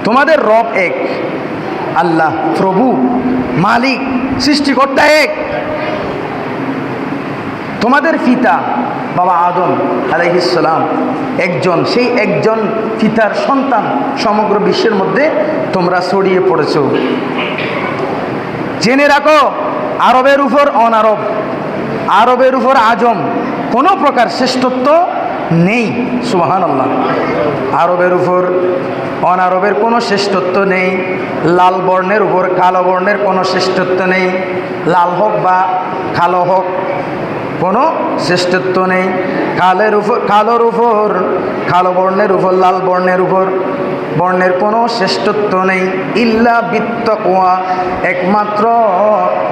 তোমাদের রব এক, আল্লাহ প্রভু, মালিক, সৃষ্টিকর্তা এক। তোমাদের পিতা বাবা আদম আলাইহিস সালাম একজন, সেই একজন পিতার সন্তান সমগ্র বিশ্বের মধ্যে তোমরা ছড়িয়ে পড়েছো। জেনে রাখো, আরবের উপর অনারব, আরবের উপর আজম কোনো প্রকার শ্রেষ্ঠত্ব নেই। সুবহানাল্লাহ। আরবের উপর অনারবের কোনো শ্রেষ্ঠত্ব নেই। লাল বর্ণের উপর কালো বর্ণের কোনো শ্রেষ্ঠত্ব নেই। লাল হোক বা কালো হোক কোনো শ্রেষ্ঠত্ব নেই। কালোর উপর, কালো বর্ণের উপর, লাল বর্ণের উপর বর্ণের কোনো শ্রেষ্ঠত্ব নেই। ইল্লা বিত্তাকওয়া, একমাত্র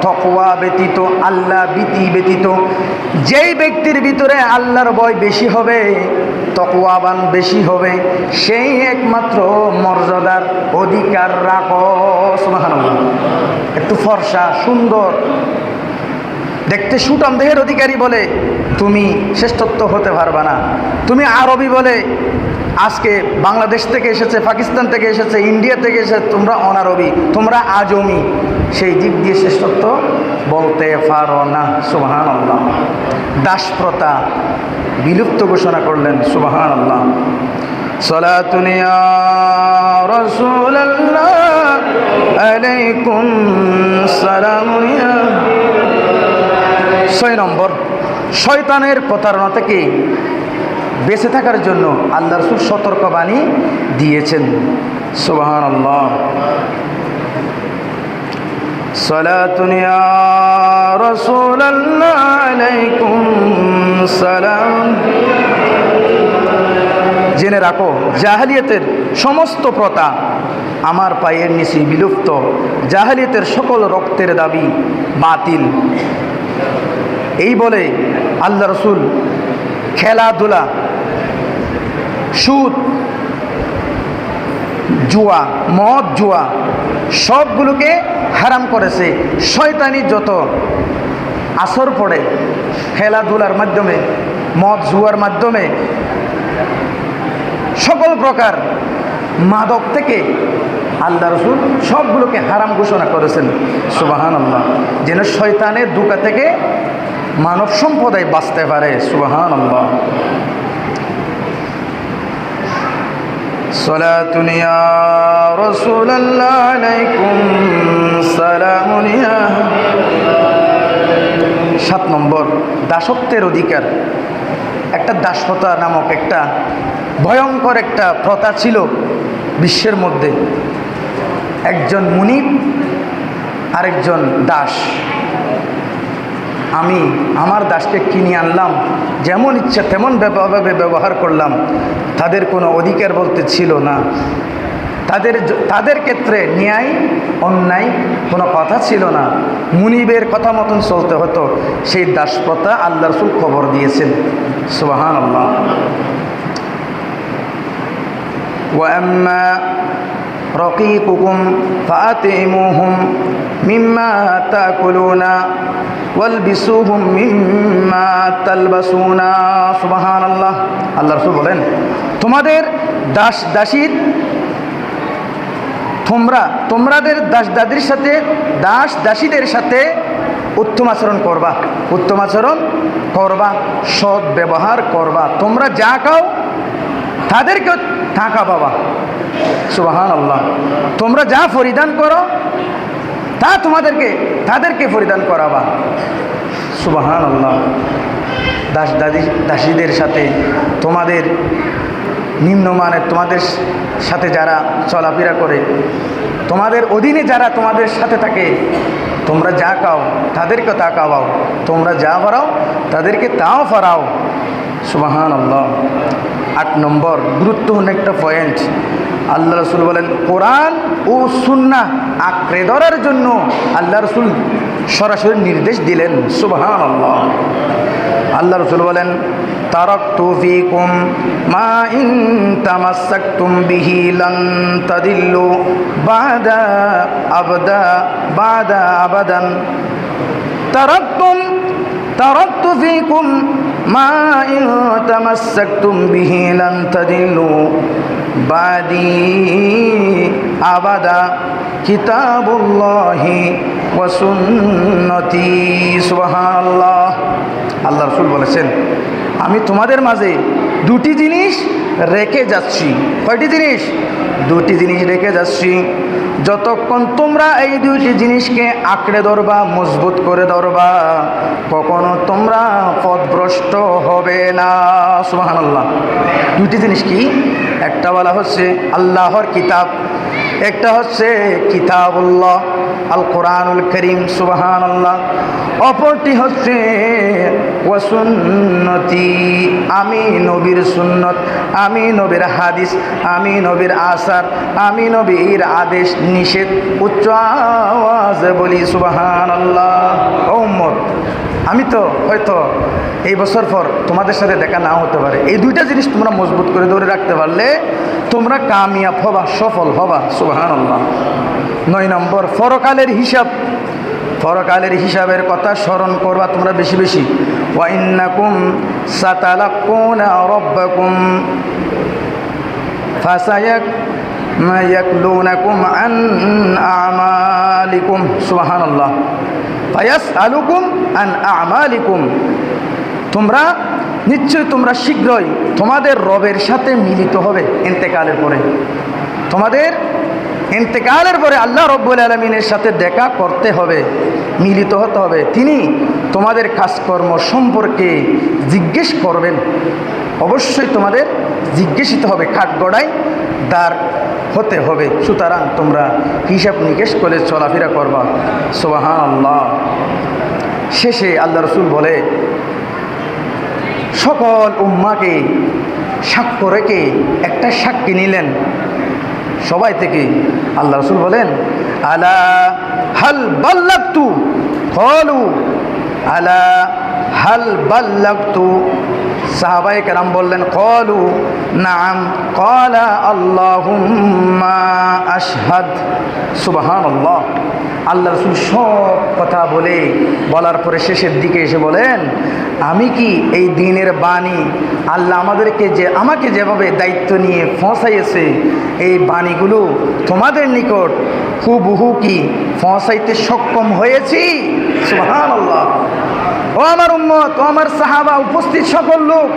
তাকওয়া ব্যতীত, আল্লাহ ভীতি ব্যতীত। যেই ব্যক্তির ভিতরে আল্লাহর ভয় বেশি হবে, তাকওয়াবান বেশি হবে, সেই একমাত্র মর্যাদার অধিকার রাখো। সুবহানাল্লাহ। একটু ফর্সা, সুন্দর, দেখতে সুঠাম দেহের অধিকারী বলে তুমি শ্রেষ্ঠত্ব হতে পারবে না। তুমি আরবি বলে আজকে বাংলাদেশ থেকে এসেছে, পাকিস্তান থেকে এসেছে, ইন্ডিয়া থেকে এসেছে, তোমরা অনারবি, তোমরা আজমি, সেই দিক দিয়ে শ্রেষ্ঠত্ব বলতে পারো না। সুবহানাল্লাহ। দাসপ্রথা বিলুপ্ত ঘোষণা করলেন। সুবহানাল্লাহ। সালাতুন ইয়া রাসূলুল্লাহ আলাইকুম সালাম। 6 নম্বর, শয়তানের প্রতারণা থেকে বেঁচে থাকার জন্য আল্লাহ রাসূল সতর্কবাণী দিয়েছেন। সুবহানাল্লাহ। সালাতুন ইয়া রাসূলুল্লাহ আলাইকুম সালাম। জেনে রাখো, জাহেলিয়াতের সমস্ত প্রথা আমার পায়ের নিচে বিলুপ্ত। জাহেলিয়াতের সকল রক্তের দাবি বাতিল। এই বলে আল্লাহ রাসূল খেলাধুলা, সুদ, জুয়া, মদ, জুয়া সবগুলোকে হারাম করেছে। শয়তানি যত আসর পড়ে খেলাধুলার মাধ্যমে, মদ জুয়ার মাধ্যমে, সকল প্রকার মাদক থেকে আল্লাহ রাসূল সবগুলোকে হারাম ঘোষণা করেছেন। সুবহানাল্লাহ। যেন শয়তানের ধোঁকা থেকে মানব সম্প্রদায় বাঁচতে পারে। সুবহানাল্লাহ। সালাতুন ইয়া রাসূলুল্লাহ আলাইকুম সালাম। 7 নম্বর, দাসত্বের অধিকার। একটা দাসপ্রথা নামক একটা ভয়ঙ্কর একটা প্রথা ছিল বিশ্বের মধ্যে। একজন মুনিব, আরেকজন দাস। আমি আমার দাসকে কিনে আনলাম, যেমন ইচ্ছা তেমন ভাবে ব্যবহার করলাম, তাদের কোনো অধিকার বলতে ছিল না। তাদের ক্ষেত্রে ন্যায় অন্যায় কোনো কথা ছিল না, মুনিবের কথা মতন চলতে হতো। সেই দাসপ্রথা আল্লাহ রাসূল খবর দিয়েছেন। সুবহানাল্লাহ। ওয়া আম্মা রাকিকুকুম ফাআতিমুহুম মিম্মা তাকুলুনা ওয়ালবিসুহুম মিম্মা তালবাসুনা। সুবহানাল্লাহ। আল্লাহ রাসূল বলেন, তোমাদের দাসীর তোমাদের দাসীদের সাথে উত্তম আচরণ করবা, সৎ ব্যবহার করবা। তোমরা যা খাও তাদেরকে তা খাওয়াবা। সুবহানাল্লাহ। তোমরা যা পরিধান করো তা তাদেরকে পরিধান করাবা। সুবহানাল্লাহ। দাসীদের সাথে তোমাদের নিম্নমানের, তোমাদের সাথে যারা চলাফেরা করে, তোমাদের অধীনে যারা তোমাদের সাথে থাকে, তোমরা যা খাও তাদেরকে তা খাওয়াও, তোমরা যা ফরাও তাদেরকে তাও ফরাও। সুবহানাল্লাহ। 8 নম্বর গুরুত্বপূর্ণ একটা পয়েন্ট, আল্লাহ রাসূল বলেন, কোরআন ও সুন্নাহ আঁকড়ে ধরার জন্য আল্লাহ রাসূল সরাসরি নির্দেশ দিলেন। সুবহানাল্লাহ। আল্লাহ রাসূল বলেন, তারাকতু ফীকুম মা ইন তামাসসাকতুম বিহি লান তাদিল্লু বাদা আবাদান। তারাকতু ফীকুম মা ইন তামাসসাকতুম বিহি লান তাদিল্লু বাদি আবাদা কিতাবুল্লাহি ওয়া সুন্নতি। সুবহানাল্লাহ। আল্লাহ রাসূল বলেছেন, আমি তোমাদের মাঝে 2টি জিনিস রেখে যাচ্ছি। কয়টি জিনিস? 2টি জিনিস রেখে যাচ্ছি। যতক্ষণ তোমরা এই 2টি জিনিসকে আঁকড়ে ধরবা, মজবুত করে ধরবা, কখনো তোমরা পথভ্রষ্ট হবে না। সুবহানাল্লাহ। 2টি জিনিস কি? একটা বলা হচ্ছে আল্লাহর কিতাব, একটা হচ্ছে কিতাবুল্লাহ আল কোরআনুল করিম। সুবহানাল্লাহ। অপরটি হচ্ছে ওয়া সুন্নতি, আমি নবীর সুন্নত, আমি নবীর হাদিস, আমি নবীর আসার, আমি নবীর আদেশ নিষেধ। উচ্চ আওয়াজে বলি সুবহানাল্লাহ। ও উম্মত, আমি তো হয়তো এই বছর পর তোমাদের সাথে দেখা নাও হতে পারে। এই 2টা জিনিস তোমরা মজবুত করে ধরে রাখতে পারলে তোমরা কামিয়াব হবা, সফল হবা। সুবহানাল্লাহ। 9 নম্বর পরকালের হিসাবের কথা স্মরণ করবা তোমরা বেশি বেশি। ওয়া ইন্নাকুম সাতালাকুনা রাব্বাকুম ফাসায়াকলুনাকুম আন আমালিকুম। সুবহানাল্লাহ। ফায়াসআলুকুম আন আমালিকুম। তোমরা শীঘ্রই তোমাদের রবের সাথে মিলিত হবে। তোমাদের ইন্তেকালের পরে আল্লাহ রব্বুল আলামিনের সাথে দেখা করতে হবে, মিলিত হতে হবে। তিনি তোমাদের কাজকর্ম সম্পর্কে জিজ্ঞেস করবেন। অবশ্যই তোমাদের জিজ্ঞাসিত হবে, কাঠগড়ায় দাঁড় হতে হবে। সুতরাং তোমরা হিসাব নিকেশ করে চলাফেরা করবা। সুবহানাল্লাহ। শেষে আল্লাহ রাসূল বলে, সকল উম্মাকে সাক্ষ্য রেখে একটা সাক্ষী নিলেন সবাই থেকে। আল্লাহ রাসূল বলেন, আলা হাল বাল্লাগতু? ক্বালু আলা হাল বাল্লাগতু? সাহাবায়ে কেরাম বললেন, ক্বালু নাআম। ক্বালা আল্লাহুম্মা আশহাদ। সুবহানাল্লাহ। আল্লাহ রাসূল সব কথা বলার পরে শেষের দিকে এসে বলেন, আমি কি এই দ্বীনের বাণী আল্লাহ আমাকে যেভাবে দায়িত্ব নিয়ে পৌঁছাইয়েছে, এই বাণীগুলো তোমাদের নিকট হুবহু কি পৌঁছাইতে সক্ষম হয়েছি? সুবহানাল্লাহ। ও আমার উম্মত, ও আমার সাহাবা, উপস্থিত সকল লোক,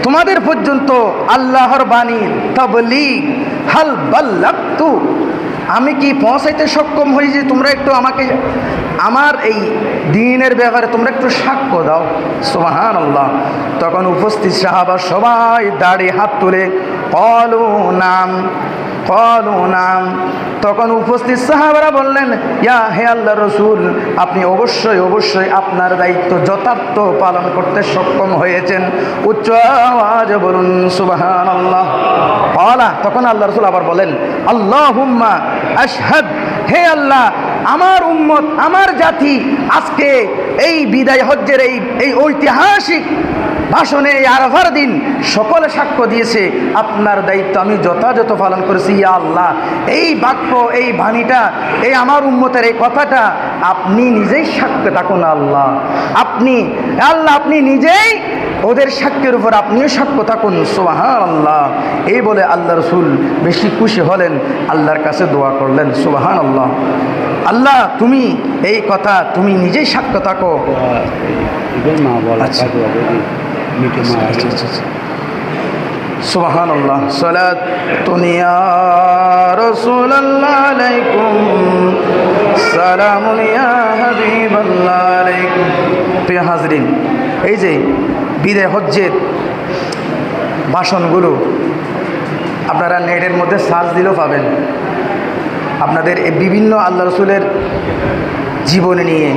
তোমাদের পর্যন্ত আল্লাহর বাণীর তাবলীগ হাল বাল্লাগতু, আমি কি পৌঁছাইতে সক্ষম হয়েছি? তোমরা একটু আমাকে আমার এই দ্বীনের ব্যাপারে তোমরা একটু সাক্ষ্য দাও। সুবহানাল্লাহ। তখন উপস্থিত সাহাবা সবাই দাঁড়িয়ে হাত তুলে ক্বালু নাম, ক্বালু নাম। তখন উপস্থিত সাহাবারা বললেন, ইয়া হে আল্লাহর রাসূল, আপনি অবশ্যই অবশ্যই আপনার দায়িত্ব যথার্থ পালন করতে সক্ষম হয়েছেন। উচ্চ আওয়াজে বলুন সুবহানাল্লাহ। ক্বালা, তখন আল্লাহর রাসূল আবার বলেন, আল্লাহুম্মা আশহাদ, হে আল্লাহ, আমার উম্মত, আমার জাতি আজকে এই বিদায় হজ্জের এই ঐতিহাসিক ভাষণে, এই আরাফার দিন সকলে সাক্ষ্য দিয়েছে আপনার দায়িত্ব আমি যথাযথ পালন করেছি। ইয়া আল্লাহ, এই বাক্য, এই বাণীটা, এই আমার উম্মতের এই কথাটা আপনি নিজেই সাক্ষ্য থাকুন আল্লাহ। আপনি নিজেই ওদের সাক্ষ্যের উপর আপনিও সাক্ষ্য থাকুন। সুবহানাল্লাহ। এই বলে আল্লাহ রাসূল বেশি খুশি হলেন, আল্লাহর কাছে দোয়া করলেন। সুবহানাল্লাহ। আল্লাহ, তুমি এই কথা তুমি নিজেই সাক্ষ্য থাকো। সুবহানাল্লাহ। সালাতুন ইয়া রাসূলুল্লাহ আলাইকুম, সালামুন ইয়া হাবিবাল্লাহ আলাইকুম। প্রিয় হাজরিন, এই যে বিদায় হজ্জের ভাষণগুলো আপনারা নেটের মধ্যে সার্চ দিলেও পাবেন। আপনাদের এই বিভিন্ন আল্লাহ রসুলের জীবনী নিয়ে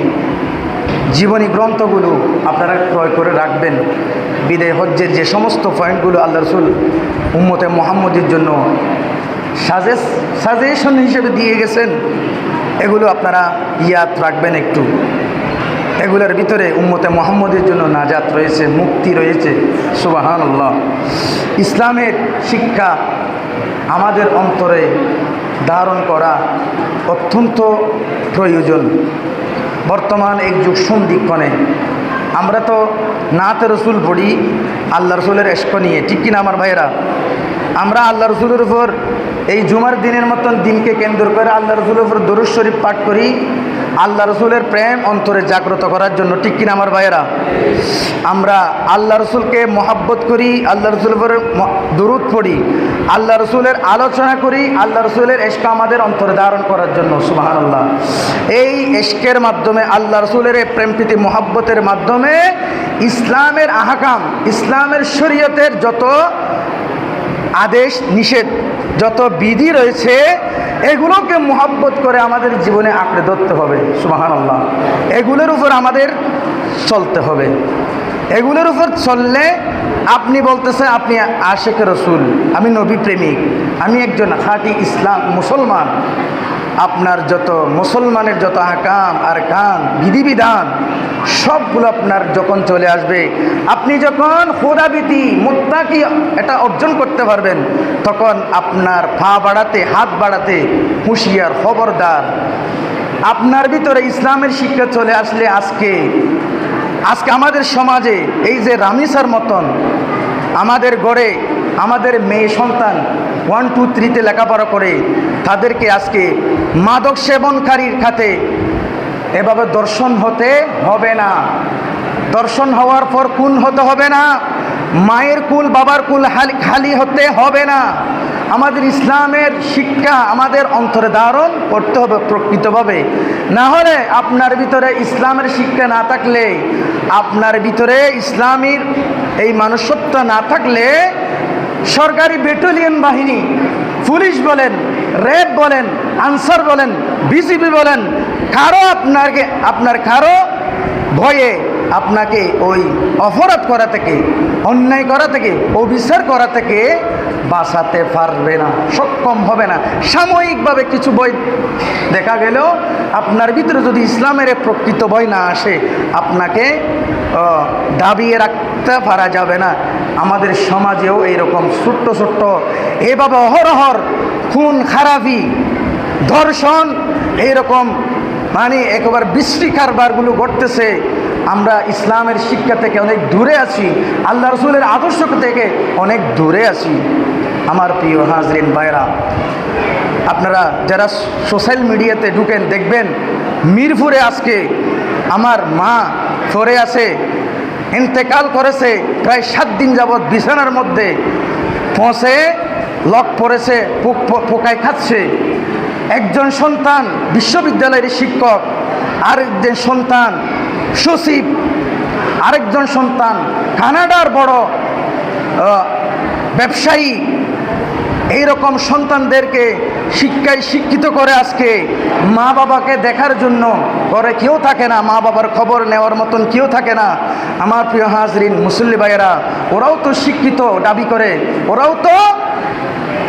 জীবনী গ্রন্থগুলো আপনারা ক্রয় করে রাখবেন। বিদায় হজ্জের যে সমস্ত পয়েন্টগুলো আল্লাহ রসুল উম্মতে মুহাম্মদের জন্য সাজেশন হিসেবে দিয়ে গেছেন, এগুলো আপনারা ইয়াদ রাখবেন একটু। এগুলোর ভিতরে উম্মতে মুহাম্মদের জন্য নাজাত রয়েছে, মুক্তি রয়েছে। সুবহানাল্লাহ। ইসলামের শিক্ষা আমাদের অন্তরে ধারণ করা অত্যন্ত প্রয়োজন। বর্তমান এক যুগ সন্ধিক্ষণে আমরা তো নাতে রসুল পড়ি আল্লাহ রসুলের এশক নিয়ে, ঠিক কিনা আমার ভাইয়েরা? আমরা আল্লাহ রসুলের উপর এই জুমার দিনের মতন দিনকে কেন্দ্র করে আল্লাহ রসুলের উপর দরুদ শরীফ পাঠ করি আল্লাহ রসুলের প্রেম অন্তরে জাগ্রত করার জন্য, ঠিক কিনা আমার ভাইয়েরা? আমরা আল্লাহ রসুলকে মহাব্বত করি, আল্লাহ রসুলের উপর দরুদ পড়ি, আল্লাহ রসুলের আলোচনা করি আল্লাহ রসুলের এশক আমাদের অন্তরে ধারণ করার জন্য। সুবহানাল্লাহ। এই এশকের মাধ্যমে আল্লাহ রসুলের প্রেম প্রীতি মহাব্বতের মাধ্যমে ইসলামের আহকাম, ইসলামের শরীয়তের যত আদেশ নিষেধ, যত বিধি রয়েছে এগুলোকে মহব্বত করে আমাদের জীবনে আঁকড়ে ধরতে হবে। সুবহানাল্লাহ। এগুলোর উপর আমাদের চলতে হবে। এগুলোর উপর চললে আপনি বলতেছেন আপনি আশিক রসুল, আমি নবী প্রেমিক, আমি একজন খাঁটি ইসলাম মুসলমান। আপনার যত মুসলমানের যত আহকাম আর কান বিধিবিধান সবগুলো আপনার যখন চলে আসবে, আপনি যখন খোদাভীতি মুত্তাকি এটা অর্জন করতে পারবেন, তখন আপনার পা বাড়াতে হাত বাড়াতে হুঁশিয়ার, খবরদার। আপনার ভিতরে ইসলামের শিক্ষা চলে আসলে আজকে আমাদের সমাজে এই যে রামিসার মতন আমাদের গড়ে আমাদের মেয়ে সন্তান 1, 2, 3 লেখাপড়া করে তাদেরকে আজকে মাদক সেবনকারীর খাতে এভাবে দর্শন হতে হবে না। দর্শন হওয়ার পর খুন হতে হবে না, মায়ের কুল বাবার কুল খালি হতে হবে না। আমাদের ইসলামের শিক্ষা আমাদের অন্তরে ধারণ করতে হবে প্রকৃতভাবে। না হলে আপনার ভিতরে ইসলামের শিক্ষা না থাকলে, আপনার ভিতরে ইসলামের এই মনুষ্যত্ব না থাকলে সরকারি ব্যাটালিয়ন বাহিনী, পুলিশ বলেন, র্যাব বলেন, আনসার বলেন, বিজিবি বলেন, আপনার কারো ভয়ে আপনাকে ওই অপরাধ করা থেকে, অন্যায় করা থেকে, অবিচার করা থেকে বাঁচাতে পারবে না, সক্ষম হবে না। সাময়িকভাবে কিছু ভয় দেখা গেলেও আপনার ভিতরে যদি ইসলামের প্রকৃত ভয় না আসে, আপনাকে দাবিয়ে রাখতে পারা যাবে না। আমাদের সমাজেও এইরকম ছোট্ট ছোট্ট এভাবে অহরহর খুন খারাপি, ধর্ষণ, এইরকম মানে একেবারে বিশ্রী কারবারগুলো ঘটতেছে। আমরা ইসলামের শিক্ষা থেকে অনেক দূরে আছি, আল্লাহ রসুলের আদর্শ থেকে অনেক দূরে আছি। আমার প্রিয় হাজরিন ভাইরা, আপনারা যারা সোশ্যাল মিডিয়াতে ঢুকেন দেখবেন মিরপুরে আজকে আমার মা পড়ে আছে, ইন্তেকাল করেছে, প্রায় 7 দিন যাবৎ বিছানার মধ্যে পৌঁছে লক পড়েছে, পোকায় খাচ্ছে। একজন সন্তান বিশ্ববিদ্যালয়ের শিক্ষক, আরেকজন সন্তান সচিব, আরেকজন সন্তান কানাডার বড় ব্যবসায়ী, এইরকম সন্তানদেরকে শিক্ষায় শিক্ষিত করে আজকে মা বাবাকে দেখার জন্য ঘরে কেউ থাকে না, মা বাবার খবর নেওয়ার মতন কেউ থাকে না। আমার প্রিয় হাজরিন মুসল্লি ভাইয়েরা, ওরাও তো শিক্ষিত দাবি করে, ওরাও তো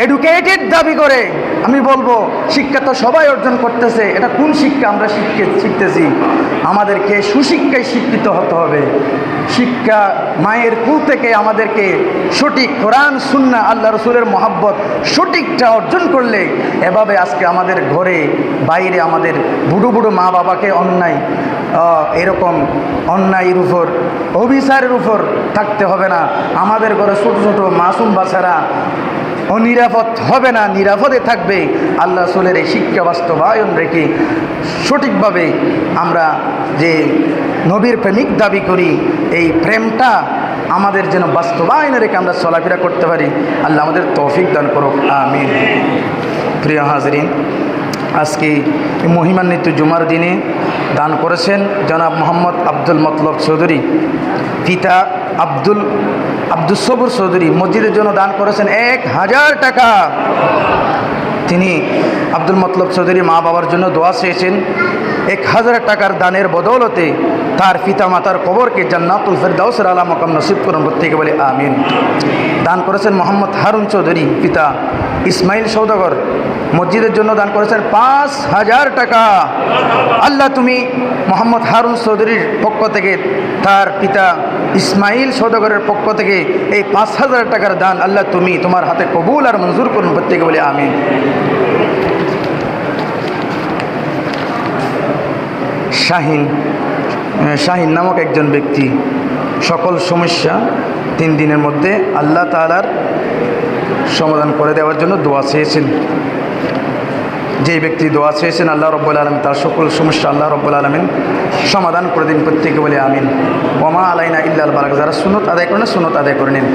এডুকেটেড দাবি করে। আমি বলবো শিক্ষা তো সবাই অর্জন করতেছে, এটা কোন শিক্ষা আমরা শিখতেছি? আমাদেরকে সুশিক্ষায় শিক্ষিত হতে হবে। শিক্ষা মায়ের কুল থেকে আমাদেরকে সঠিক কোরআন সুন্নাহ আল্লাহ রসুলের মহাব্বত সঠিকটা অর্জন করলে এভাবে আজকে আমাদের ঘরে বাইরে আমাদের বুড়ো বুড়ো মা বাবাকে এরকম অন্যায়ের উপর অবিচারের উপর থাকতে হবে না। আমাদের ঘরে ছোটো ছোটো মাসুম বাচ্চারা অনিরাপদ হবে না, নিরাপদে থাকবে। আল্লাহ রসুলের এই শিক্ষা বাস্তবায়ন রেখে সঠিকভাবে আমরা যে নবীর প্রেমিক দাবি করি, এই প্রেমটা আমাদের যেন বাস্তবায়ন রেখে আমরা চলাফেরা করতে পারি। আল্লাহ আমাদের তৌফিক দান করুক, আমিন। প্রিয় হাজরিন, আজকে মহিমান্বিত জুমার দিনে দান করেছেন জনাব মোহাম্মদ আব্দুল মতলব চৌধুরী, পিতা আব্দুল সবুর চৌধুরী। মসজিদের জন্য দান করেছেন 1000 টাকা। তিনি আব্দুল মতলব চৌধুরী মা বাবার জন্য দোয়া চেয়েছেন। 1000 টাকার দানের বদৌলতে তার পিতা মাতার কবরকে জান্নাতুল ফেরদাউসের আলা মাকাম নসিব করুন, প্রত্যেকে বলে আমিন। দান করেছেন মোহাম্মদ হারুন চৌধুরী, পিতা ইসমাইল সৌদাগর। মসজিদের জন্য দান করেছেন 5000 টাকা। আল্লাহ তুমি মোহাম্মদ হারুন চৌধুরীর পক্ষ থেকে, তার পিতা ইসমাইল সৌদাগরের পক্ষ থেকে এই 5000 টাকার দান আল্লাহ তুমি তোমার হাতে কবুল আর মঞ্জুর করুন, প্রত্যেকে বলে আমিন। শাহিন নামক একজন ব্যক্তি সকল সমস্যা 3 দিনের মধ্যে আল্লাহ তাআলার সমাধান করে দেওয়ার জন্য দোয়া চেয়েছেন। যেই ব্যক্তি দোয়া চেয়েছেন আল্লাহ রব্বুল আলামিন তার সকল সমস্যা আল্লাহ রব্বুল আলামিন সমাধান করে দিন, প্রত্যেকে বলে আমিন। ওমা আলাইনা ইল্লাল বালাগ। যারা সুন্নত আদায় করেন সুন্নত আদায় করে নিন।